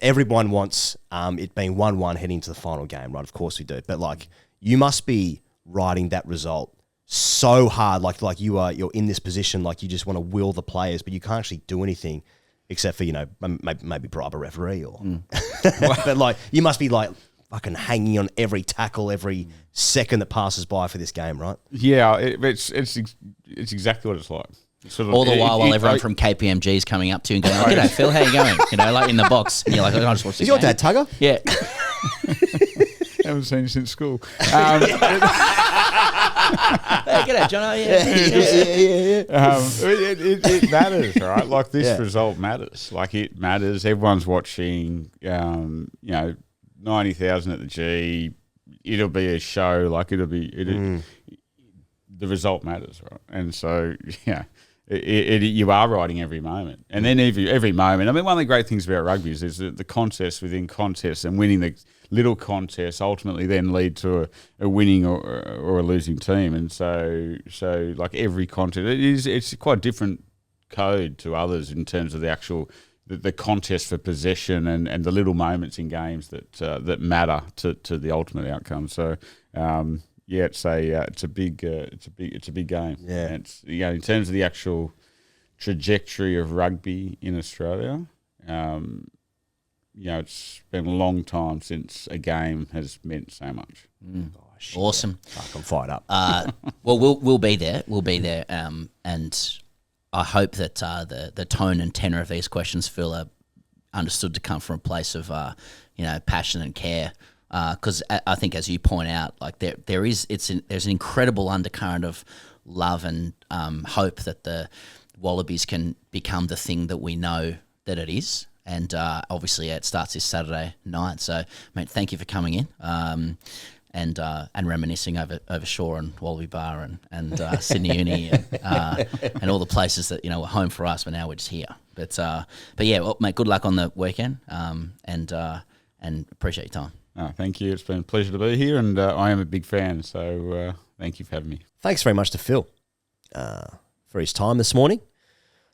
B: Everyone wants it being 1-1 heading into the final game, right? Of course we do. But like you must be riding that result so hard, like you're in this position, like you just want to will the players, but you can't actually do anything. except for, maybe bribe a referee or. But like, you must be like fucking hanging on every tackle, every second that passes by for this game, right?
O: Yeah, it's exactly what it's like. Sort of,
C: all the while everyone from KPMG is coming up to you and going, "Oh, g'day, Phil, how you going?" Like in the box, and you're like, "I just watch the
B: Is
C: game."
B: your dad Tugger?
C: Yeah.
O: Haven't seen you since school.
C: Hey, g'day, John. Yeah.
O: It matters, right? Like this result matters. Like it matters. Everyone's watching. 90,000 at the G. It'll be a show. Like the result matters, right? And so you are riding every moment, and then every moment. I mean, one of the great things about rugby is the contests within contests, and winning the little contests ultimately then lead to a winning or a losing team. And so like every contest, it's quite a different code to others in terms of the actual the contest for possession and the little moments in games that matter to the ultimate outcome. So. It's a big game.
B: Yeah,
O: and it's in terms of the actual trajectory of rugby in Australia. It's been a long time since a game has meant so much.
B: Gosh,
C: awesome!
B: I'm fired up.
C: Well, we'll be there. We'll be there. And I hope that the tone and tenor of these questions, Phil, are understood to come from a place of passion and care. Because I think, as you point out, like there's an incredible undercurrent of love and hope that the Wallabies can become the thing that we know that it is. And obviously, it starts this Saturday night. So, mate, thank you for coming in and reminiscing over Shaw and Wallaby Bar and Sydney Uni and all the places that were home for us, but now we're just here. But yeah, well, mate, good luck on the weekend and appreciate your time.
O: Thank you. It's been a pleasure to be here, and I am a big fan, so thank you for having me.
B: Thanks very much to Phil for his time this morning.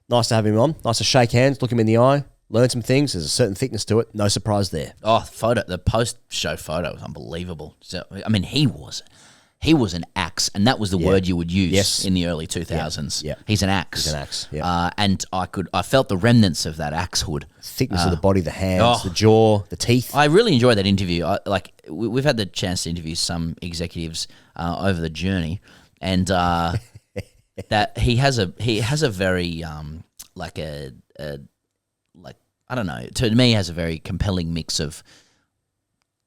B: Nice to have him on. Nice to shake hands, look him in the eye, learn some things. There's a certain thickness to it. No surprise there.
C: Oh, the post-show photo was unbelievable. So, I mean, he was an axe, and that was the word you would use in the early 2000s.
B: Yeah.
C: He's an axe.
B: He's an axe, yeah.
C: And I felt the remnants of that axe hood.
B: Thickness of the body, the hands, the jaw, the teeth.
C: I really enjoyed that interview. We've had the chance to interview some executives over the journey, and that he has a very I don't know. To me, has a very compelling mix of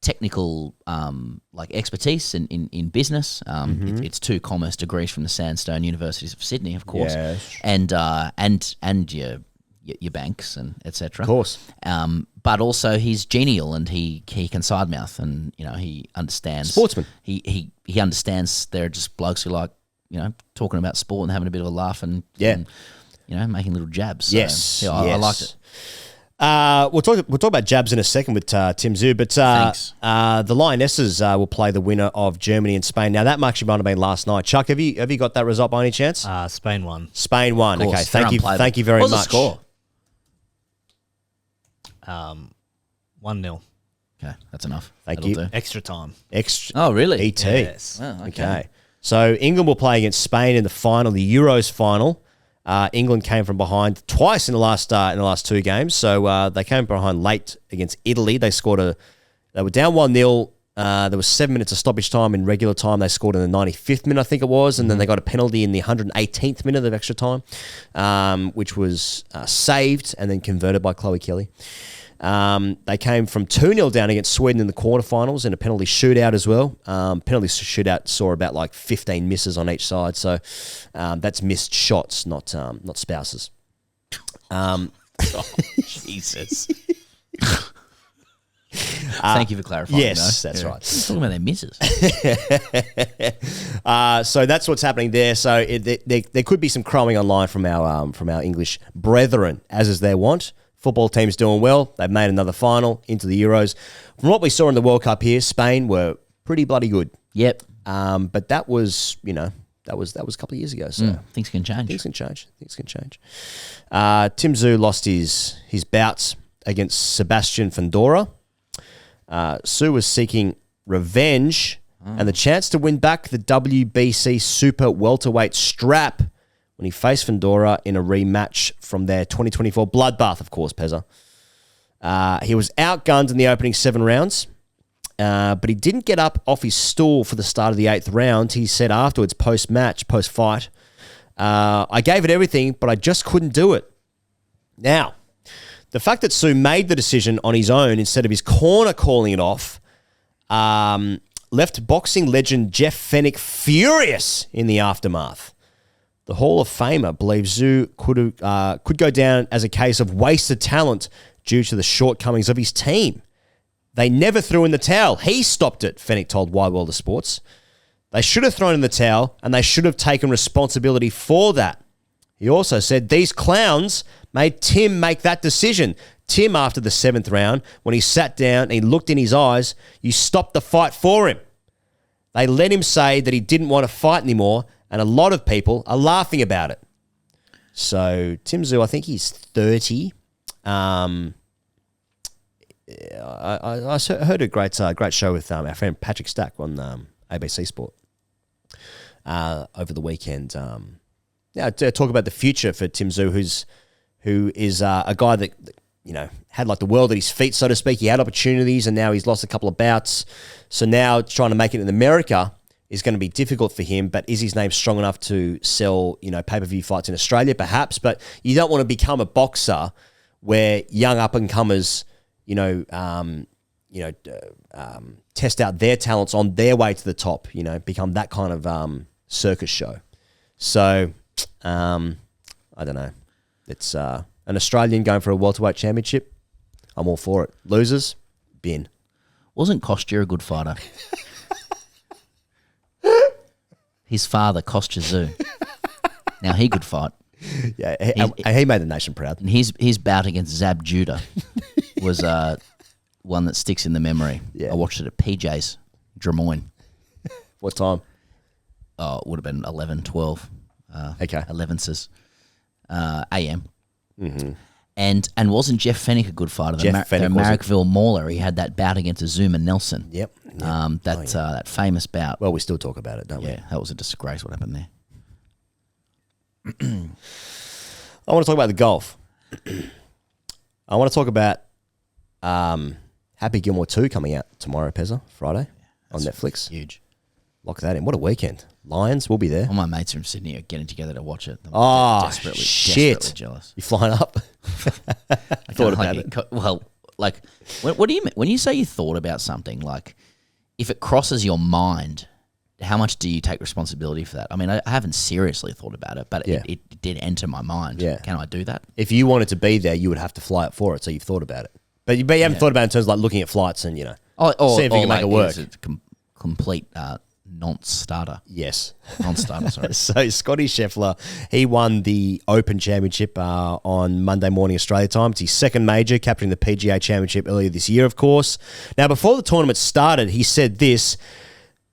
C: technical expertise in business. It's 2 commerce degrees from the Sandstone Universities of Sydney, of course, and your banks and etc.
B: Of course,
C: but also he's genial and he can side mouth and he understands
B: sportsman.
C: He understands they're just blokes who like talking about sport and having a bit of a laugh and making little jabs. So, I liked it.
B: We'll talk about jabs in a second with Tim Tszyu, but the Lionesses will play the winner of Germany and Spain. Now that actually might have been last night. Chuck, have you got that result by any chance?
M: Spain won.
B: Spain won. Okay, thank you very much.
C: What's the score?
M: 1-0.
C: Okay, that's enough.
B: Thank you.
C: Do.
M: Extra time.
C: Oh, really?
B: ET.
M: Yes.
C: Oh,
B: okay. So England will play against Spain in the final, the Euros final. England came from behind twice in the last 2 games. So they came behind late against Italy. They were down 1-0. There was 7 minutes of stoppage time in regular time. They scored in the 95th minute, I think it was, and then they got a penalty in the 118th minute of extra time, which was saved and then converted by Chloe Kelly. They came from 2-0 down against Sweden in the quarterfinals in a penalty shootout as well. Penalty shootout saw about like 15 misses on each side, so that's missed shots, not spouses.
C: Jesus. Thank you for clarifying.
B: Yes, that's right.
C: Talking about their misses.
B: So that's what's happening there. So there could be some crowing online from our English brethren, as is their wont. Football team's doing well. They've made another final into the Euros. From what we saw in the World Cup here, Spain were pretty bloody good.
C: Yep.
B: But that was, that was a couple of years ago. So
C: things can change.
B: Things can change. Tim Tszyu lost his bouts against Sebastian Fundora. Tszyu was seeking revenge and the chance to win back the WBC Super Welterweight strap when he faced Fandora in a rematch from their 2024 bloodbath, of course, Pezza. He was outgunned in the opening 7 rounds, but he didn't get up off his stool for the start of the 8th round. He said afterwards, post-match, post-fight, I gave it everything, but I just couldn't do it. Now, the fact that Tszyu made the decision on his own instead of his corner calling it off left boxing legend Jeff Fenech furious in the aftermath. The Hall of Famer believes Tszyu could go down as a case of wasted talent due to the shortcomings of his team. They never threw in the towel. He stopped it, Fenech told Wide World of Sports. They should have thrown in the towel, and they should have taken responsibility for that. He also said these clowns made Tim make that decision. Tim, after the 7th round, when he sat down and he looked in his eyes, you stopped the fight for him. They let him say that he didn't want to fight anymore, and a lot of people are laughing about it. So Tim Tszyu, I think he's 30. I heard a great show with our friend Patrick Stack on ABC Sport over the weekend. To talk about the future for Tim Tszyu, who is a guy that had like the world at his feet, so to speak. He had opportunities, and now he's lost a couple of bouts. So now trying to make it in America is going to be difficult for him. But is his name strong enough to sell pay-per-view fights in Australia? Perhaps, but you don't want to become a boxer where young up-and-comers, test out their talents on their way to the top, become that kind of circus show. So, I don't know. It's an Australian going for a welterweight championship. I'm all for it. Losers, bin.
C: Wasn't Kostya a good fighter? His father, Kostya Tszyu. Now he could fight.
B: Yeah, he made the nation proud.
C: And his bout against Zab Judah was one that sticks in the memory.
B: Yeah.
C: I watched it at PJ's, Drummoyne.
B: What time?
C: Oh, it would have been 11, 12.
B: Okay.
C: 11s a.m.
B: Mm-hmm.
C: And wasn't Jeff Fenech a good fighter?
B: Jeff Fenech
C: the Marrickville Mauler. He had that bout against Azuma Nelson.
B: Yep.
C: That famous bout.
B: Well, we still talk about it, don't we?
C: Yeah, that was a disgrace what happened there.
B: I want to talk about the golf. I want to talk about Happy Gilmore 2 coming out tomorrow, Pezza, Friday on Netflix.
C: Huge.
B: Lock that in. What a weekend. Lions will be there.
C: All my mates from Sydney are getting together to watch it.
B: Desperately jealous. You flying up? I thought about it.
C: Well, like, what do you mean? When you say you thought about something, like, if it crosses your mind, how much do you take responsibility for that? I mean, I haven't seriously thought about it, but it did enter my mind.
B: Yeah.
C: Can I do that?
B: If you wanted to be there, you would have to fly it for it, so you've thought about it. But you haven't thought about it in terms of like looking at flights and, seeing if you can make it work.
C: It's a complete non-starter.
B: Yes.
C: Non-starter, sorry.
B: So Scottie Scheffler, he won the Open Championship on Monday morning Australia time. It's his second major, capturing the PGA Championship earlier this year, of course. Now, before the tournament started, he said this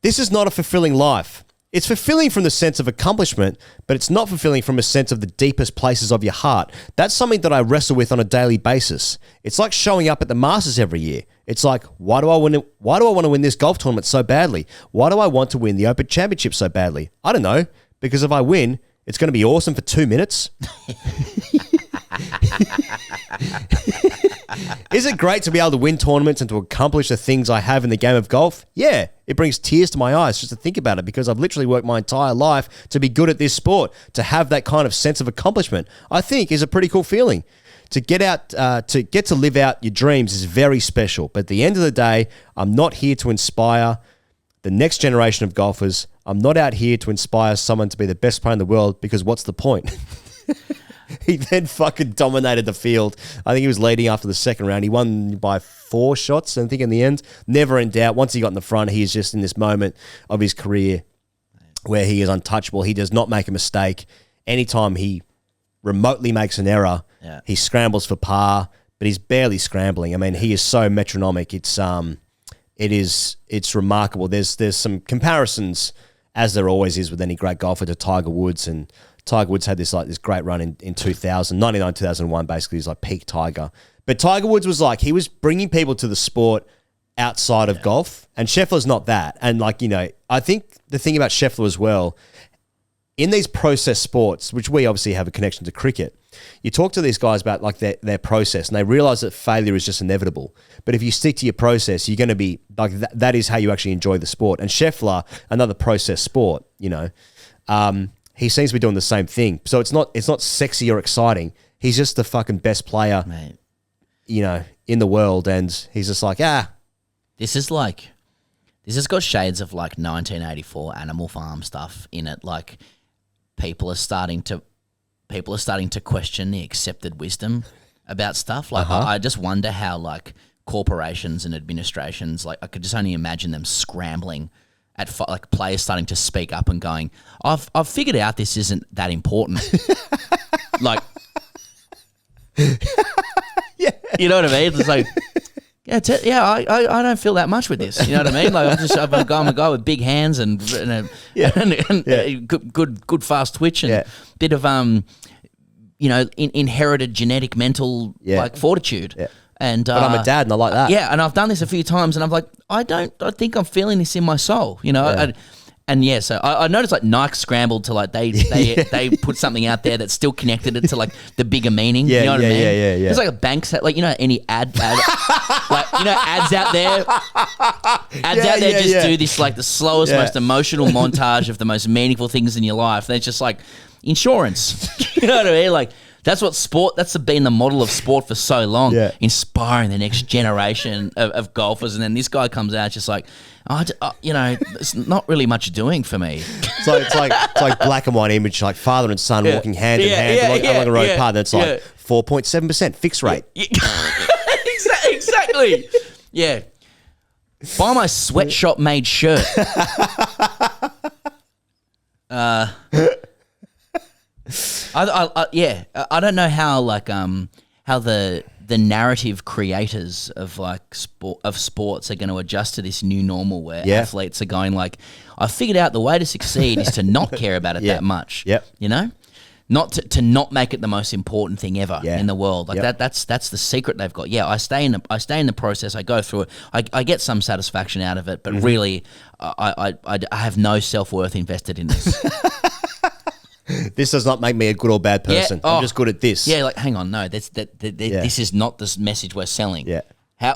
B: is not a fulfilling life. It's fulfilling from the sense of accomplishment, but it's not fulfilling from a sense of the deepest places of your heart. That's something that I wrestle with on a daily basis. It's like showing up at the Masters every year. It's like, why do I want to win this golf tournament so badly? Why do I want to win the Open Championship so badly? I don't know, because if I win, it's going to be awesome for 2 minutes. Is it great to be able to win tournaments and to accomplish the things I have in the game of golf? Yeah, it brings tears to my eyes just to think about it, because I've literally worked my entire life to be good at this sport. To have that kind of sense of accomplishment, I think, is a pretty cool feeling. To get to live out your dreams is very special. But at the end of the day, I'm not here to inspire the next generation of golfers. I'm not out here to inspire someone to be the best player in the world, because what's the point? He then fucking dominated the field. I think he was leading after the second round. He won by 4 shots, I think, in the end. Never in doubt. Once he got in the front, he is just in this moment of his career where he is untouchable. He does not make a mistake. Anytime he remotely makes an error, he scrambles for par, but he's barely scrambling. I mean, he is so metronomic. It's remarkable. There's some comparisons, as there always is with any great golfer, to Tiger Woods, and Tiger Woods had this great run in 2000, 99, 2001, basically. He was like peak Tiger. But Tiger Woods was he was bringing people to the sport outside of golf, and Scheffler's not that. And I think the thing about Scheffler as well, in these process sports, which we obviously have a connection to cricket, you talk to these guys about like their process, and they realize that failure is just inevitable. But if you stick to your process, you're going to be like that is how you actually enjoy the sport. And Scheffler, another process sport, you know, he seems to be doing the same thing. So it's not sexy or exciting. He's just the fucking best player,
C: Mate.
B: You know, in the world, and he's just like,
C: This has got shades of like 1984 Animal Farm stuff in it. Like people are starting to question the accepted wisdom about stuff. Like I just wonder how like corporations and administrations, like I could just only imagine them scrambling at like players starting to speak up and going, I've figured out this isn't that important. Like,
B: yeah,
C: you know what I mean? It's like, I don't feel that much with this. You know what I mean? Like I'm a guy with big hands and good fast twitch and bit of inherited genetic mental like fortitude. Yeah. And
B: but I'm a dad and I like that.
C: Yeah, and I've done this a few times and I'm like, I think I'm feeling this in my soul. You know.
B: Yeah.
C: So I noticed like Nike scrambled to like they put something out there that's still connected it to like the bigger meaning.
B: Yeah,
C: you know what I mean?
B: Yeah.
C: There's like a bank set, like, you know, any ad like, you know, ads out there do this like the slowest, most emotional montage of the most meaningful things in your life. They're just like insurance. You know what I mean? Like that's been the model of sport for so long, inspiring the next generation of golfers. And then this guy comes out just like, it's not really much doing for me.
B: It's like black and white image, like father and son walking hand in hand along a road path. That's like 4.7% fixed rate.
C: Exactly. Yeah. Buy my sweatshop made shirt. I don't know how like how the narrative creators of like sports are going to adjust to this new normal where athletes are going like, I figured out the way to succeed is to not care about it that much.
B: Yep.
C: You know, not to not make it the most important thing ever in the world. Like that's the secret they've got. Yeah, I stay in the process. I go through it. I get some satisfaction out of it, but really, I have no self-worth invested in this.
B: This does not make me a good or bad person. I'm just good at this.
C: Yeah, like hang on, no, this is not the message we're selling. Yeah.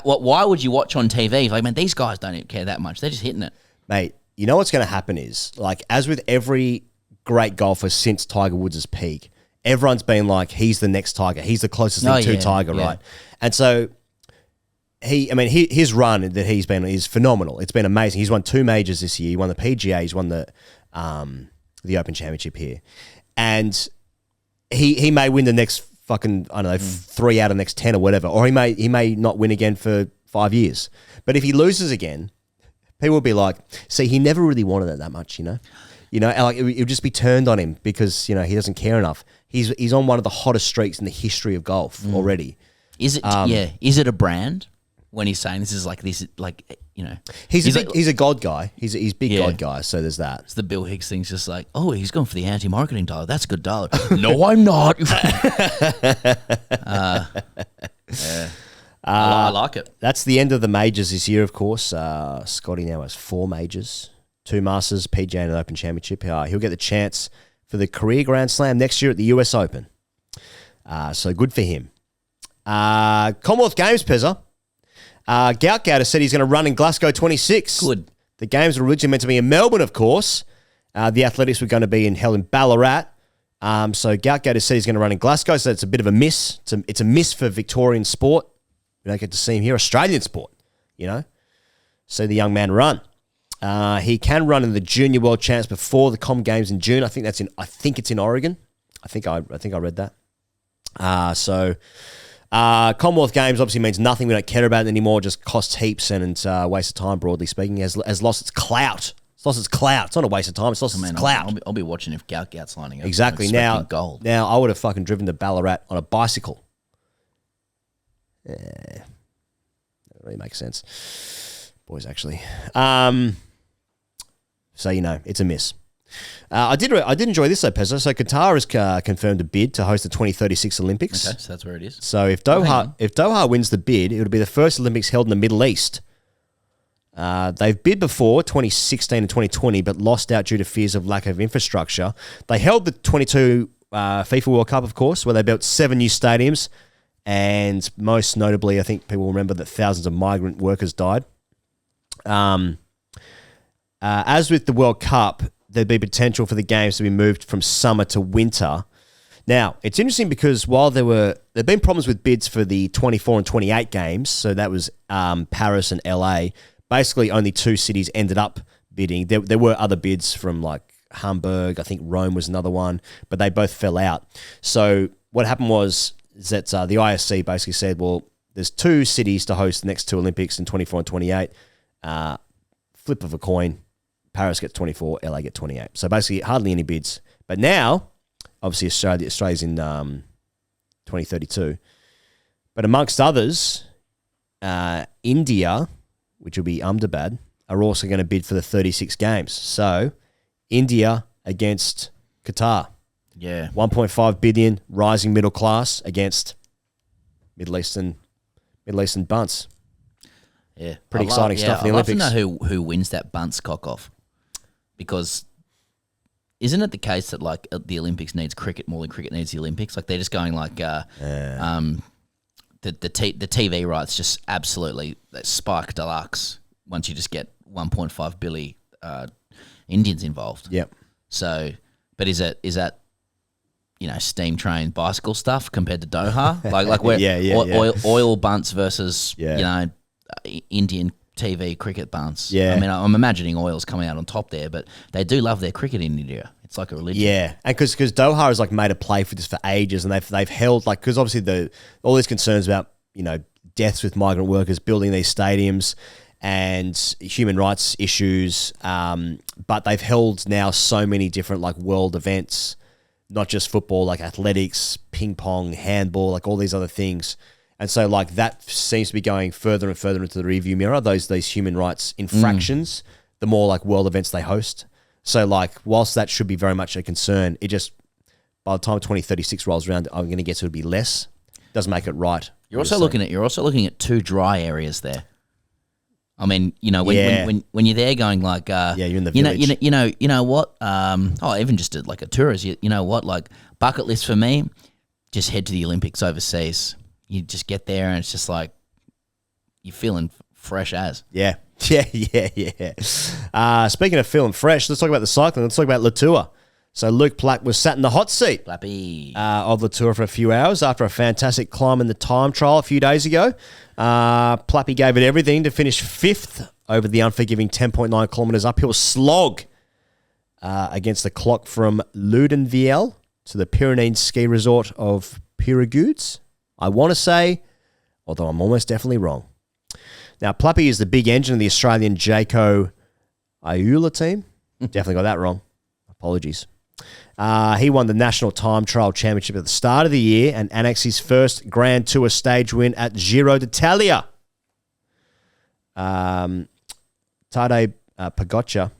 C: Why would you watch on TV? Like, man, these guys don't even care that much. They're just hitting it.
B: Mate, you know what's going to happen is, like, as with every great golfer since Tiger Woods' peak, everyone's been like, he's the next Tiger. He's the closest thing to Tiger, right? And so his run that he's been on is phenomenal. It's been amazing. He's won 2 majors this year. He won the PGA. He's won the Open Championship here. And he may win the next fucking, I don't know, 3 out of the next 10 or whatever. Or he may not win again for 5 years. But if he loses again, people will be like, see, he never really wanted it that much, you know? You know, and like it'll just be turned on him because, you know, he doesn't care enough. He's on one of the hottest streaks in the history of golf already.
C: Is it is it a brand when he's saying this is like you know,
B: he's a god guy. He's big god guy. So there's that.
C: It's the Bill Hicks thing's just like, oh, he's going for the anti-marketing dollar. That's a good dollar. No, I'm not. I like it.
B: That's the end of the majors this year, of course. Scottie now has 4 majors, 2 Masters, PGA and an Open Championship. He'll get the chance for the career Grand Slam next year at the US Open. So good for him. Commonwealth Games, Pezza. Gout has said he's going to run in Glasgow 26.
C: Good.
B: The games were originally meant to be in Melbourne, of course. The athletics were going to be held in Ballarat. So Gout has said he's going to run in Glasgow, so it's a bit of a miss. It's a miss for Victorian sport. We don't get to see him here. Australian sport, you know. See the young man run. He can run in the Junior World Champs before the Com Games in June. I think it's in Oregon. I think I read that. Commonwealth Games obviously means nothing. We don't care about it anymore. Just costs heaps and it's a waste of time, broadly speaking. Has lost its clout. It's lost its clout. It's not a waste of time. It's lost its clout.
C: I'll be watching if Gout's lining up.
B: Exactly. Now,
C: gold.
B: Now I would have fucking driven to Ballarat on a bicycle. Yeah, that really makes sense. Boys, actually. So you know, it's a miss. I did enjoy this though, Pezza. So Qatar has confirmed a bid to host the 2036 Olympics.
C: Okay, so that's where it is.
B: So if Doha wins the bid, it would be the first Olympics held in the Middle East. They've bid before 2016 and 2020, but lost out due to fears of lack of infrastructure. They held the 22 FIFA World Cup, of course, where they built 7 new stadiums. And most notably, I think people remember that thousands of migrant workers died. As with the World Cup, there'd be potential for the games to be moved from summer to winter. Now, it's interesting because while there'd been problems with bids for the 24 and 28 games, so that was Paris and LA, basically only 2 cities ended up bidding. There were other bids from like Hamburg, I think Rome was another one, but they both fell out. So what happened was that the ISC basically said, well, there's 2 cities to host the next 2 Olympics in 24 and 28. Flip of a coin, Paris gets 24, LA get 28. So basically hardly any bids. But now, obviously Australia's in 2032. But amongst others, India, which will be Ahmedabad, are also going to bid for the 36 games. So India against Qatar.
C: Yeah.
B: 1.5 billion rising middle class against Middle Eastern bunts.
C: Yeah.
B: Pretty exciting stuff in the Olympics.
C: I'd love to know who wins that bunts cock-off. Because isn't it the case that like the Olympics needs cricket more than cricket needs the Olympics? Like they're just going like the TV rights just absolutely spike deluxe once you just get 1.5 billion Indians involved.
B: Yep.
C: So, but is that steam train bicycle stuff compared to Doha? like where oil bunts versus Indian TV cricket bunts.
B: Yeah.
C: I mean, I'm imagining oil's coming out on top there, but they do love their cricket in India. It's like a religion.
B: Yeah, and because Doha has like made a play for this for ages, and they've held like because obviously all these concerns about deaths with migrant workers building these stadiums and human rights issues, but they've held now so many different like world events, not just football, like athletics, ping pong, handball, like all these other things. And so like that seems to be going further and further into the rearview mirror, these human rights infractions, the more like world events they host. So like whilst that should be very much a concern, it just by the time 2036 rolls around, I'm going to guess it'll be less. Doesn't make it right.
C: You're also looking at 2 dry areas there. I mean, when you're there going like,
B: you're in the village.
C: You know what? Even just like a tourist, you know what? Like bucket list for me, just head to the Olympics overseas. You just get there and it's just like you're feeling fresh as.
B: Yeah. Speaking of feeling fresh, let's talk about the cycling. Let's talk about Latour. So Luke Plack was sat in the hot seat of Latour for a few hours after a fantastic climb in the time trial a few days ago. Plappy gave it everything to finish 5th over the unforgiving 10.9 kilometres uphill slog against the clock from Ludenviel to the Pyrenees ski resort of Pyrigoudes. I want to say, although I'm almost definitely wrong. Now, Plappy is the big engine of the Australian Jayco Ayula team. Definitely got that wrong. Apologies. He won the National Time Trial Championship at the start of the year and annexed his first Grand Tour stage win at Giro d'Italia. Tadej Pogačar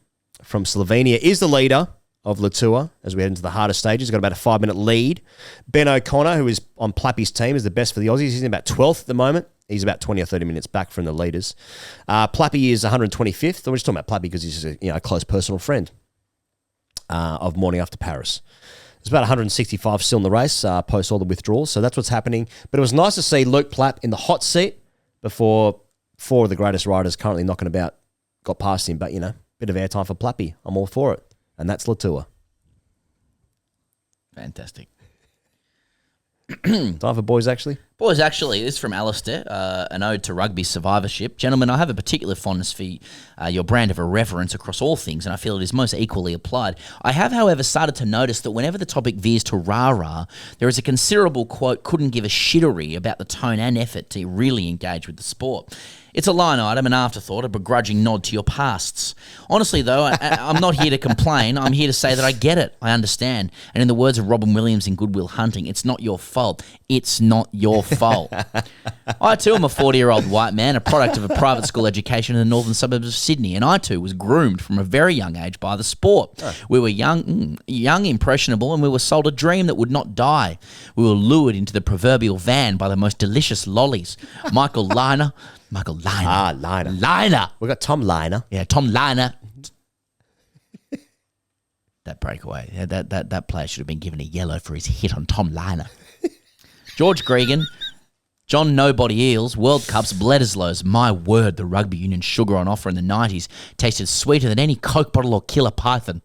B: from Slovenia is the leader of Latour as we head into the harder stages. He's got about a 5-minute lead. Ben O'Connor, who is on Plappy's team, is the best for the Aussies. He's in about 12th at the moment. He's about 20 or 30 minutes back from the leaders. Plappy is 125th. We're just talking about Plappy because he's a close personal friend of Morning After Paris. There's about 165 still in the race post all the withdrawals, so that's what's happening. But it was nice to see Luke Plapp in the hot seat before 4 of the greatest riders currently knocking about got past him. But, bit of airtime for Plappy. I'm all for it. And that's Latour.
C: Fantastic.
B: Time for boys, actually.
C: Boys, actually, this is from Alistair, an ode to rugby survivorship. Gentlemen, I have a particular fondness for your brand of irreverence across all things, and I feel it is most equally applied. I have, however, started to notice that whenever the topic veers to rah-rah, there is a considerable, quote, couldn't give a shittery about the tone and effort to really engage with the sport. It's a line item, an afterthought, a begrudging nod to your pasts. Honestly, though, I'm not here to complain. I'm here to say that I get it. I understand. And in the words of Robin Williams in Good Will Hunting, it's not your fault. It's not your fault. I, too, am a 40-year-old white man, a product of a private school education in the northern suburbs of Sydney, and I, too, was groomed from a very young age by the sport. Oh. We were young, impressionable, and we were sold a dream that would not die. We were lured into the proverbial van by the most delicious lollies. Michael Liner, Michael Liner.
B: Ah, Liner.
C: Liner.
B: We got Tom Liner.
C: Yeah, Tom Liner. That breakaway. Yeah, that player should have been given a yellow for his hit on Tom Liner. George Gregan. John Nobody Eels, World Cups, Bledisloes. My word, the rugby union sugar on offer in the 90s tasted sweeter than any Coke bottle or killer python.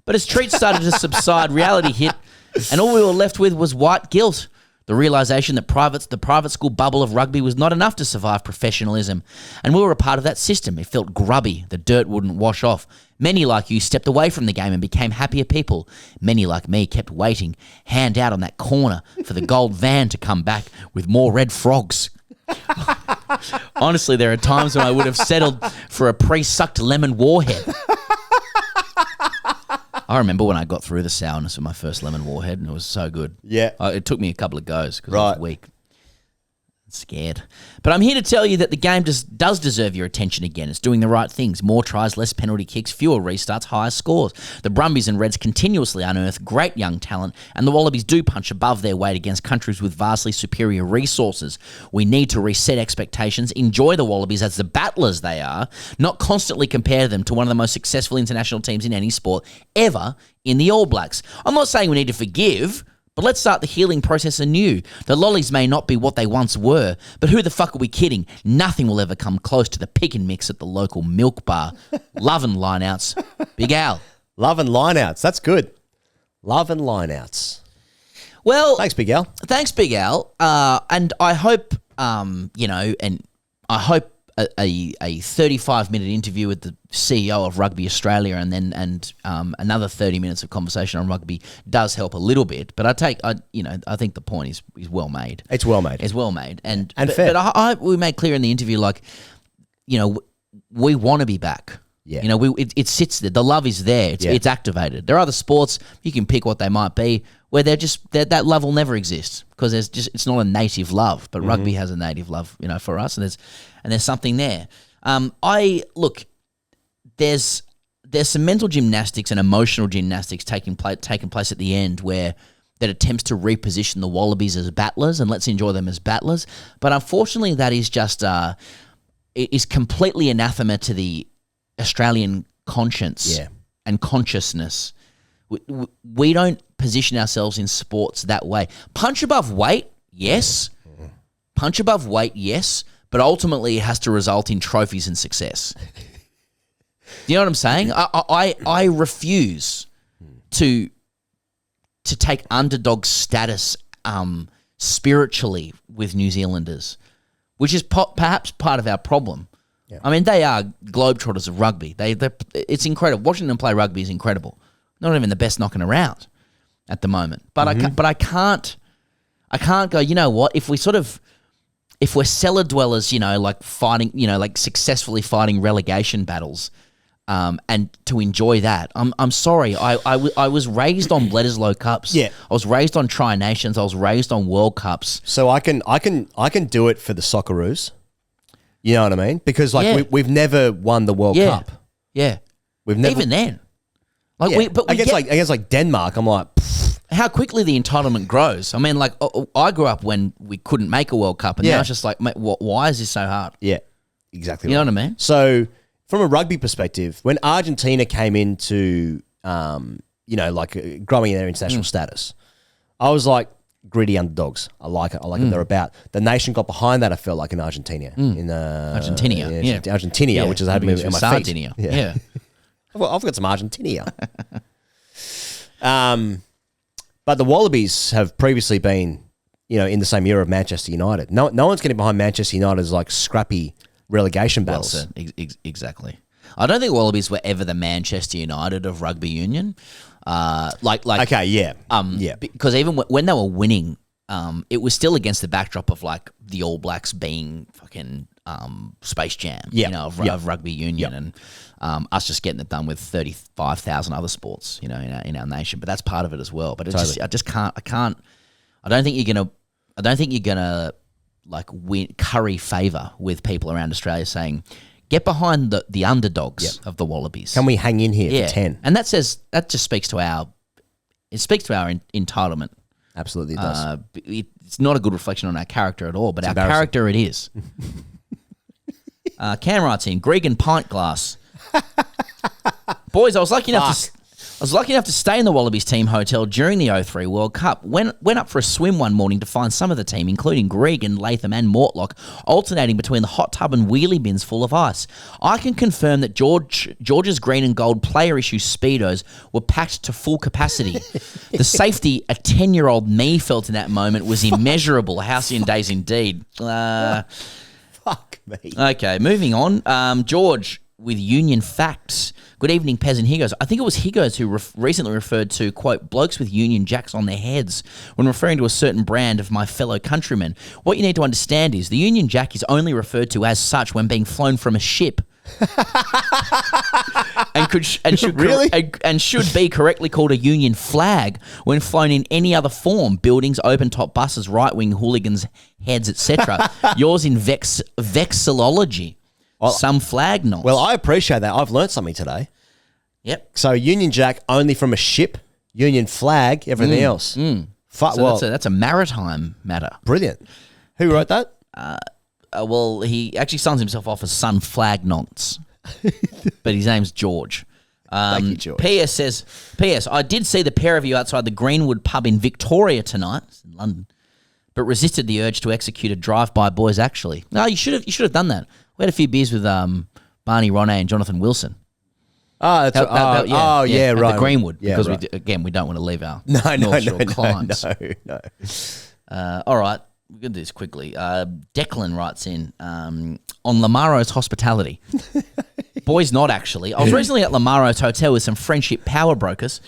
C: But as treats started to subside, reality hit, and all we were left with was white guilt. The realisation that the private school bubble of rugby was not enough to survive professionalism. And we were a part of that system. It felt grubby. The dirt wouldn't wash off. Many like you stepped away from the game and became happier people. Many like me kept waiting, hand out on that corner for the gold van to come back with more red frogs. Honestly, there are times when I would have settled for a pre-sucked lemon warhead. I remember when I got through the sourness of my first lemon warhead, and it was so good.
B: Yeah.
C: It took me a couple of goes because I was weak. Scared. But I'm here to tell you that the game does deserve your attention again. It's doing the right things. More tries, less penalty kicks, fewer restarts, higher scores. The Brumbies and Reds continuously unearth great young talent, and the Wallabies do punch above their weight against countries with vastly superior resources. We need to reset expectations, enjoy the Wallabies as the battlers they are, not constantly compare them to one of the most successful international teams in any sport ever in the All Blacks. I'm not saying we need to forgive, but let's start the healing process anew. The lollies may not be what they once were, but who the fuck are we kidding? Nothing will ever come close to the pick and mix at the local milk bar. Love and lineouts. Big Al.
B: Love and lineouts. That's good. Love and lineouts.
C: Well,
B: thanks, Big Al.
C: Thanks, Big Al. And I hope, and I hope a 35-minute interview with the CEO of Rugby Australia and another 30 minutes of conversation on rugby does help a little bit. But I think the point is well made.
B: It's well made.
C: It's well made and
B: fair.
C: But we made clear in the interview, we want to be back.
B: Yeah.
C: It sits there. The love is there. It's activated. There are other sports you can pick what they might be where that love will never exist because it's not a native love. But rugby has a native love, for us, and there's something there. There's some mental gymnastics and emotional gymnastics taking place at the end that attempts to reposition the Wallabies as battlers, and let's enjoy them as battlers. But unfortunately, that is just it is completely anathema to the Australian conscience and consciousness. We don't position ourselves in sports that way. Punch above weight, yes. Punch above weight, yes. But ultimately, it has to result in trophies and success. Do you know what I'm saying? I refuse to take underdog status spiritually with New Zealanders, which is perhaps part of our problem. Yeah. I mean, they are globetrotters of rugby. It's incredible. Watching them play rugby is incredible. Not even the best knocking around at the moment. But I can't go, you know what, if we're cellar dwellers, fighting, successfully fighting relegation battles, and to enjoy that, I'm sorry. I was raised on Bledisloe Cups. Yeah. I was raised on Tri-Nations. I was raised on World Cups.
B: So I can do it for the Socceroos. You know what I mean? Because we've never won the World Cup.
C: Yeah.
B: We've never
C: even then.
B: Against Denmark, I'm like,
C: how quickly the entitlement grows. I mean, I grew up when we couldn't make a World Cup, and now it's just like, mate, why is this so hard?
B: Yeah, exactly.
C: You know what I mean?
B: So, from a rugby perspective, when Argentina came into, growing in their international status, I was like, gritty underdogs. I like it. I like what they're about. The nation got behind that. I felt like in Argentina, Argentina, which is having me in my
C: Sardinia.
B: feet. Yeah. Well, I've got some Argentina. But the Wallabies have previously been, in the same era of Manchester United. No one's getting behind Manchester United's
C: scrappy
B: relegation battles.
C: Well said. Exactly. I don't think Wallabies were ever the Manchester United of rugby union.
B: Okay, yeah.
C: Because even when they were winning, it was still against the backdrop of the All Blacks being fucking Space Jam, of rugby union, and us just getting it done with 35,000 other sports, in our nation. But that's part of it as well. But I just can't. I don't think you're gonna curry favour with people around Australia saying, get behind the underdogs of the Wallabies.
B: Can we hang in here for 10?
C: And that just speaks to our entitlement.
B: Absolutely, it does.
C: It's not a good reflection on our character at all, but our character it is. Cam writes in, Gregan pint glass. Boys, I was lucky enough to stay in the Wallabies team hotel during the 03 World Cup. Went up for a swim one morning to find some of the team, including Gregan, Latham and Mortlock, alternating between the hot tub and wheelie bins full of ice. I can confirm that George's green and gold player issue Speedos were packed to full capacity. The safety a 10-year-old me felt in that moment was immeasurable. Halcyon days indeed.
B: Fuck me.
C: Okay, moving on. George with Union Facts. Good evening, Pez and Higgos. I think it was Higgos who recently referred to, quote, blokes with Union Jacks on their heads when referring to a certain brand of my fellow countrymen. What you need to understand is the Union Jack is only referred to as such when being flown from a ship. and should be correctly called a Union flag when flown in any other form, buildings, open-top buses, right-wing hooligans' heads, etc. Yours in vexillology. Some flag knots.
B: Well, I appreciate that. I've learnt something today.
C: Yep.
B: So Union Jack only from a ship, Union flag, everything else.
C: So that's a maritime matter.
B: Brilliant. Who wrote that?
C: Well, he actually signs himself off as Sun Flag Knots, but his name's George.
B: Thank you, George.
C: P.S. says, P.S. I did see the pair of you outside the Greenwood pub in Victoria tonight, in London, but resisted the urge to execute a drive-by boys actually. No, you should have done that. We had a few beers with Barney Ronay and Jonathan Wilson.
B: Oh, that's
C: right.
B: At
C: the Greenwood,
B: Yeah,
C: because
B: right.
C: we don't want to leave our
B: No,
C: clients.
B: No.
C: All right, we're going to do this quickly. Declan writes in, on Lamaro's hospitality. Boys, not actually. I was recently at Lamaro's hotel with some friendship power brokers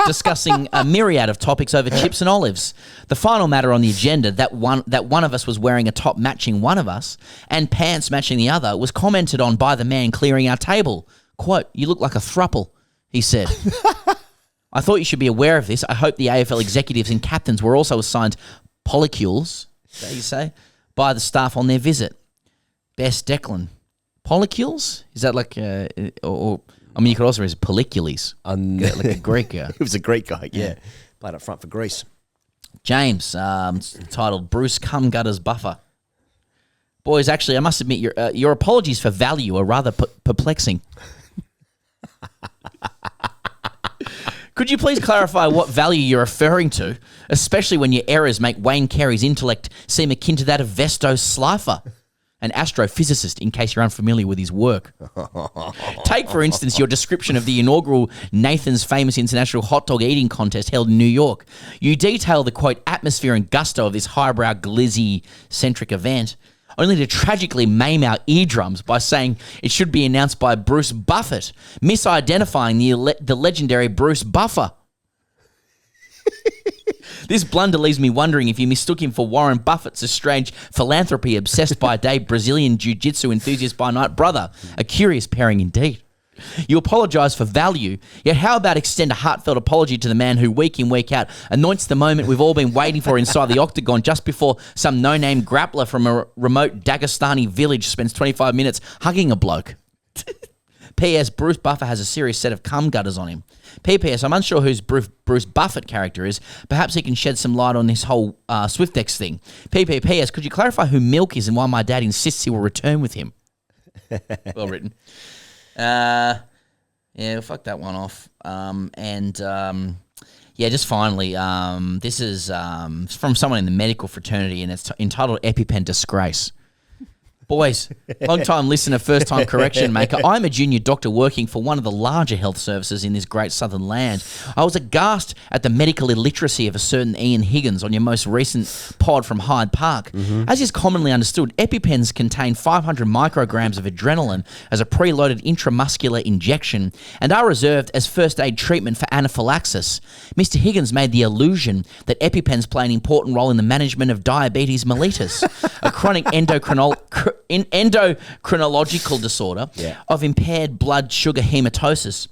C: discussing a myriad of topics over chips and olives. The final matter on the agenda, that one of us was wearing a top matching one of us and pants matching the other, was commented on by the man clearing our table. Quote, "You look like a thruple," he said. I thought you should be aware of this. I hope the AFL executives and captains were also assigned polycules, is that how you say, by the staff on their visit. Best Declan. Polycules? Is that like, or I mean, you could also use polycules, like a Greek guy.
B: He was a Greek guy, yeah. Played up front for Greece.
C: James, titled Bruce Cumgutter's Buffer. Boys, actually, I must admit, your apologies for value are rather perplexing. Could you please clarify what value you're referring to, especially when your errors make Wayne Carey's intellect seem akin to that of Vesto Slifer, an astrophysicist, in case you're unfamiliar with his work. Take, for instance, your description of the inaugural Nathan's Famous International Hot Dog Eating Contest held in New York. You detail the, quote, atmosphere and gusto of this highbrow, glizzy-centric event, only to tragically maim our eardrums by saying it should be announced by Bruce Buffett, misidentifying the legendary Bruce Buffer. This blunder leaves me wondering if you mistook him for Warren Buffett's estranged philanthropy-obsessed by day Brazilian jiu-jitsu enthusiast by night brother. A curious pairing indeed. You apologise for value, yet how about extend a heartfelt apology to the man who week in, week out anoints the moment we've all been waiting for inside the octagon just before some no-name grappler from a remote Dagestani village spends 25 minutes hugging a bloke. P.S. Bruce Buffer has a serious set of cum gutters on him. P.P.S. I'm unsure whose Bruce Buffett character is. Perhaps he can shed some light on this whole Swyftx thing. P.P.P.S. Could you clarify who Milk is and why my dad insists he will return with him? Well written. Yeah, we'll fuck that one off. Just finally, this is from someone in the medical fraternity, and it's entitled EpiPen Disgrace. Boys, long-time listener, first-time correction maker. I'm a junior doctor working for one of the larger health services in this great southern land. I was aghast at the medical illiteracy of a certain Ian Higgins on your most recent pod from Hyde Park. As is commonly understood, EpiPens contain 500 micrograms of adrenaline as a preloaded intramuscular injection and are reserved as first-aid treatment for anaphylaxis. Mr. Higgins made the allusion that EpiPens play an important role in the management of diabetes mellitus, a chronic endocrinological disorder of impaired blood sugar homeostasis.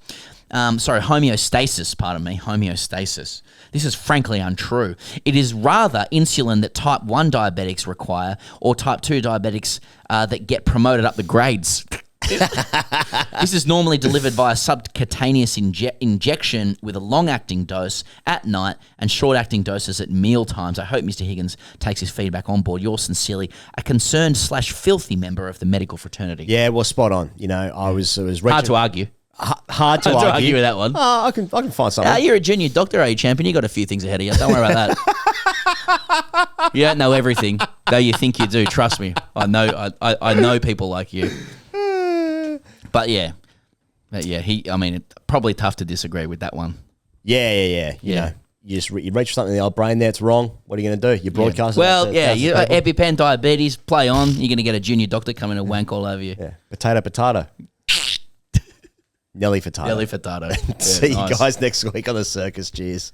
C: Homeostasis. This is frankly untrue. It is rather insulin that type 1 diabetics require or type 2 diabetics that get promoted up the grades. This is normally delivered via subcutaneous injection with a long-acting dose at night and short-acting doses at meal times. I hope Mr. Higgins takes his feedback on board. Yours sincerely, a concerned/filthy member of the medical fraternity.
B: Yeah, well, spot on. You know, it was
C: hard to argue.
B: Hard to argue
C: with that one.
B: I can find something.
C: You're a junior doctor, are you, champion? You got a few things ahead of you. Don't worry about that. You don't know everything, though you think you do. Trust me, I know. I know people like you. But yeah, probably tough to disagree with that one.
B: Yeah. You know, you reach something in the old brain there. It's wrong. What are you going to do? You broadcast it.
C: Well, EpiPen, diabetes, play on. You're going to get a junior doctor coming and wank all over you.
B: Yeah, potato. Nelly Furtado.
C: Nelly Furtado.
B: See you guys next week on the circus. Cheers.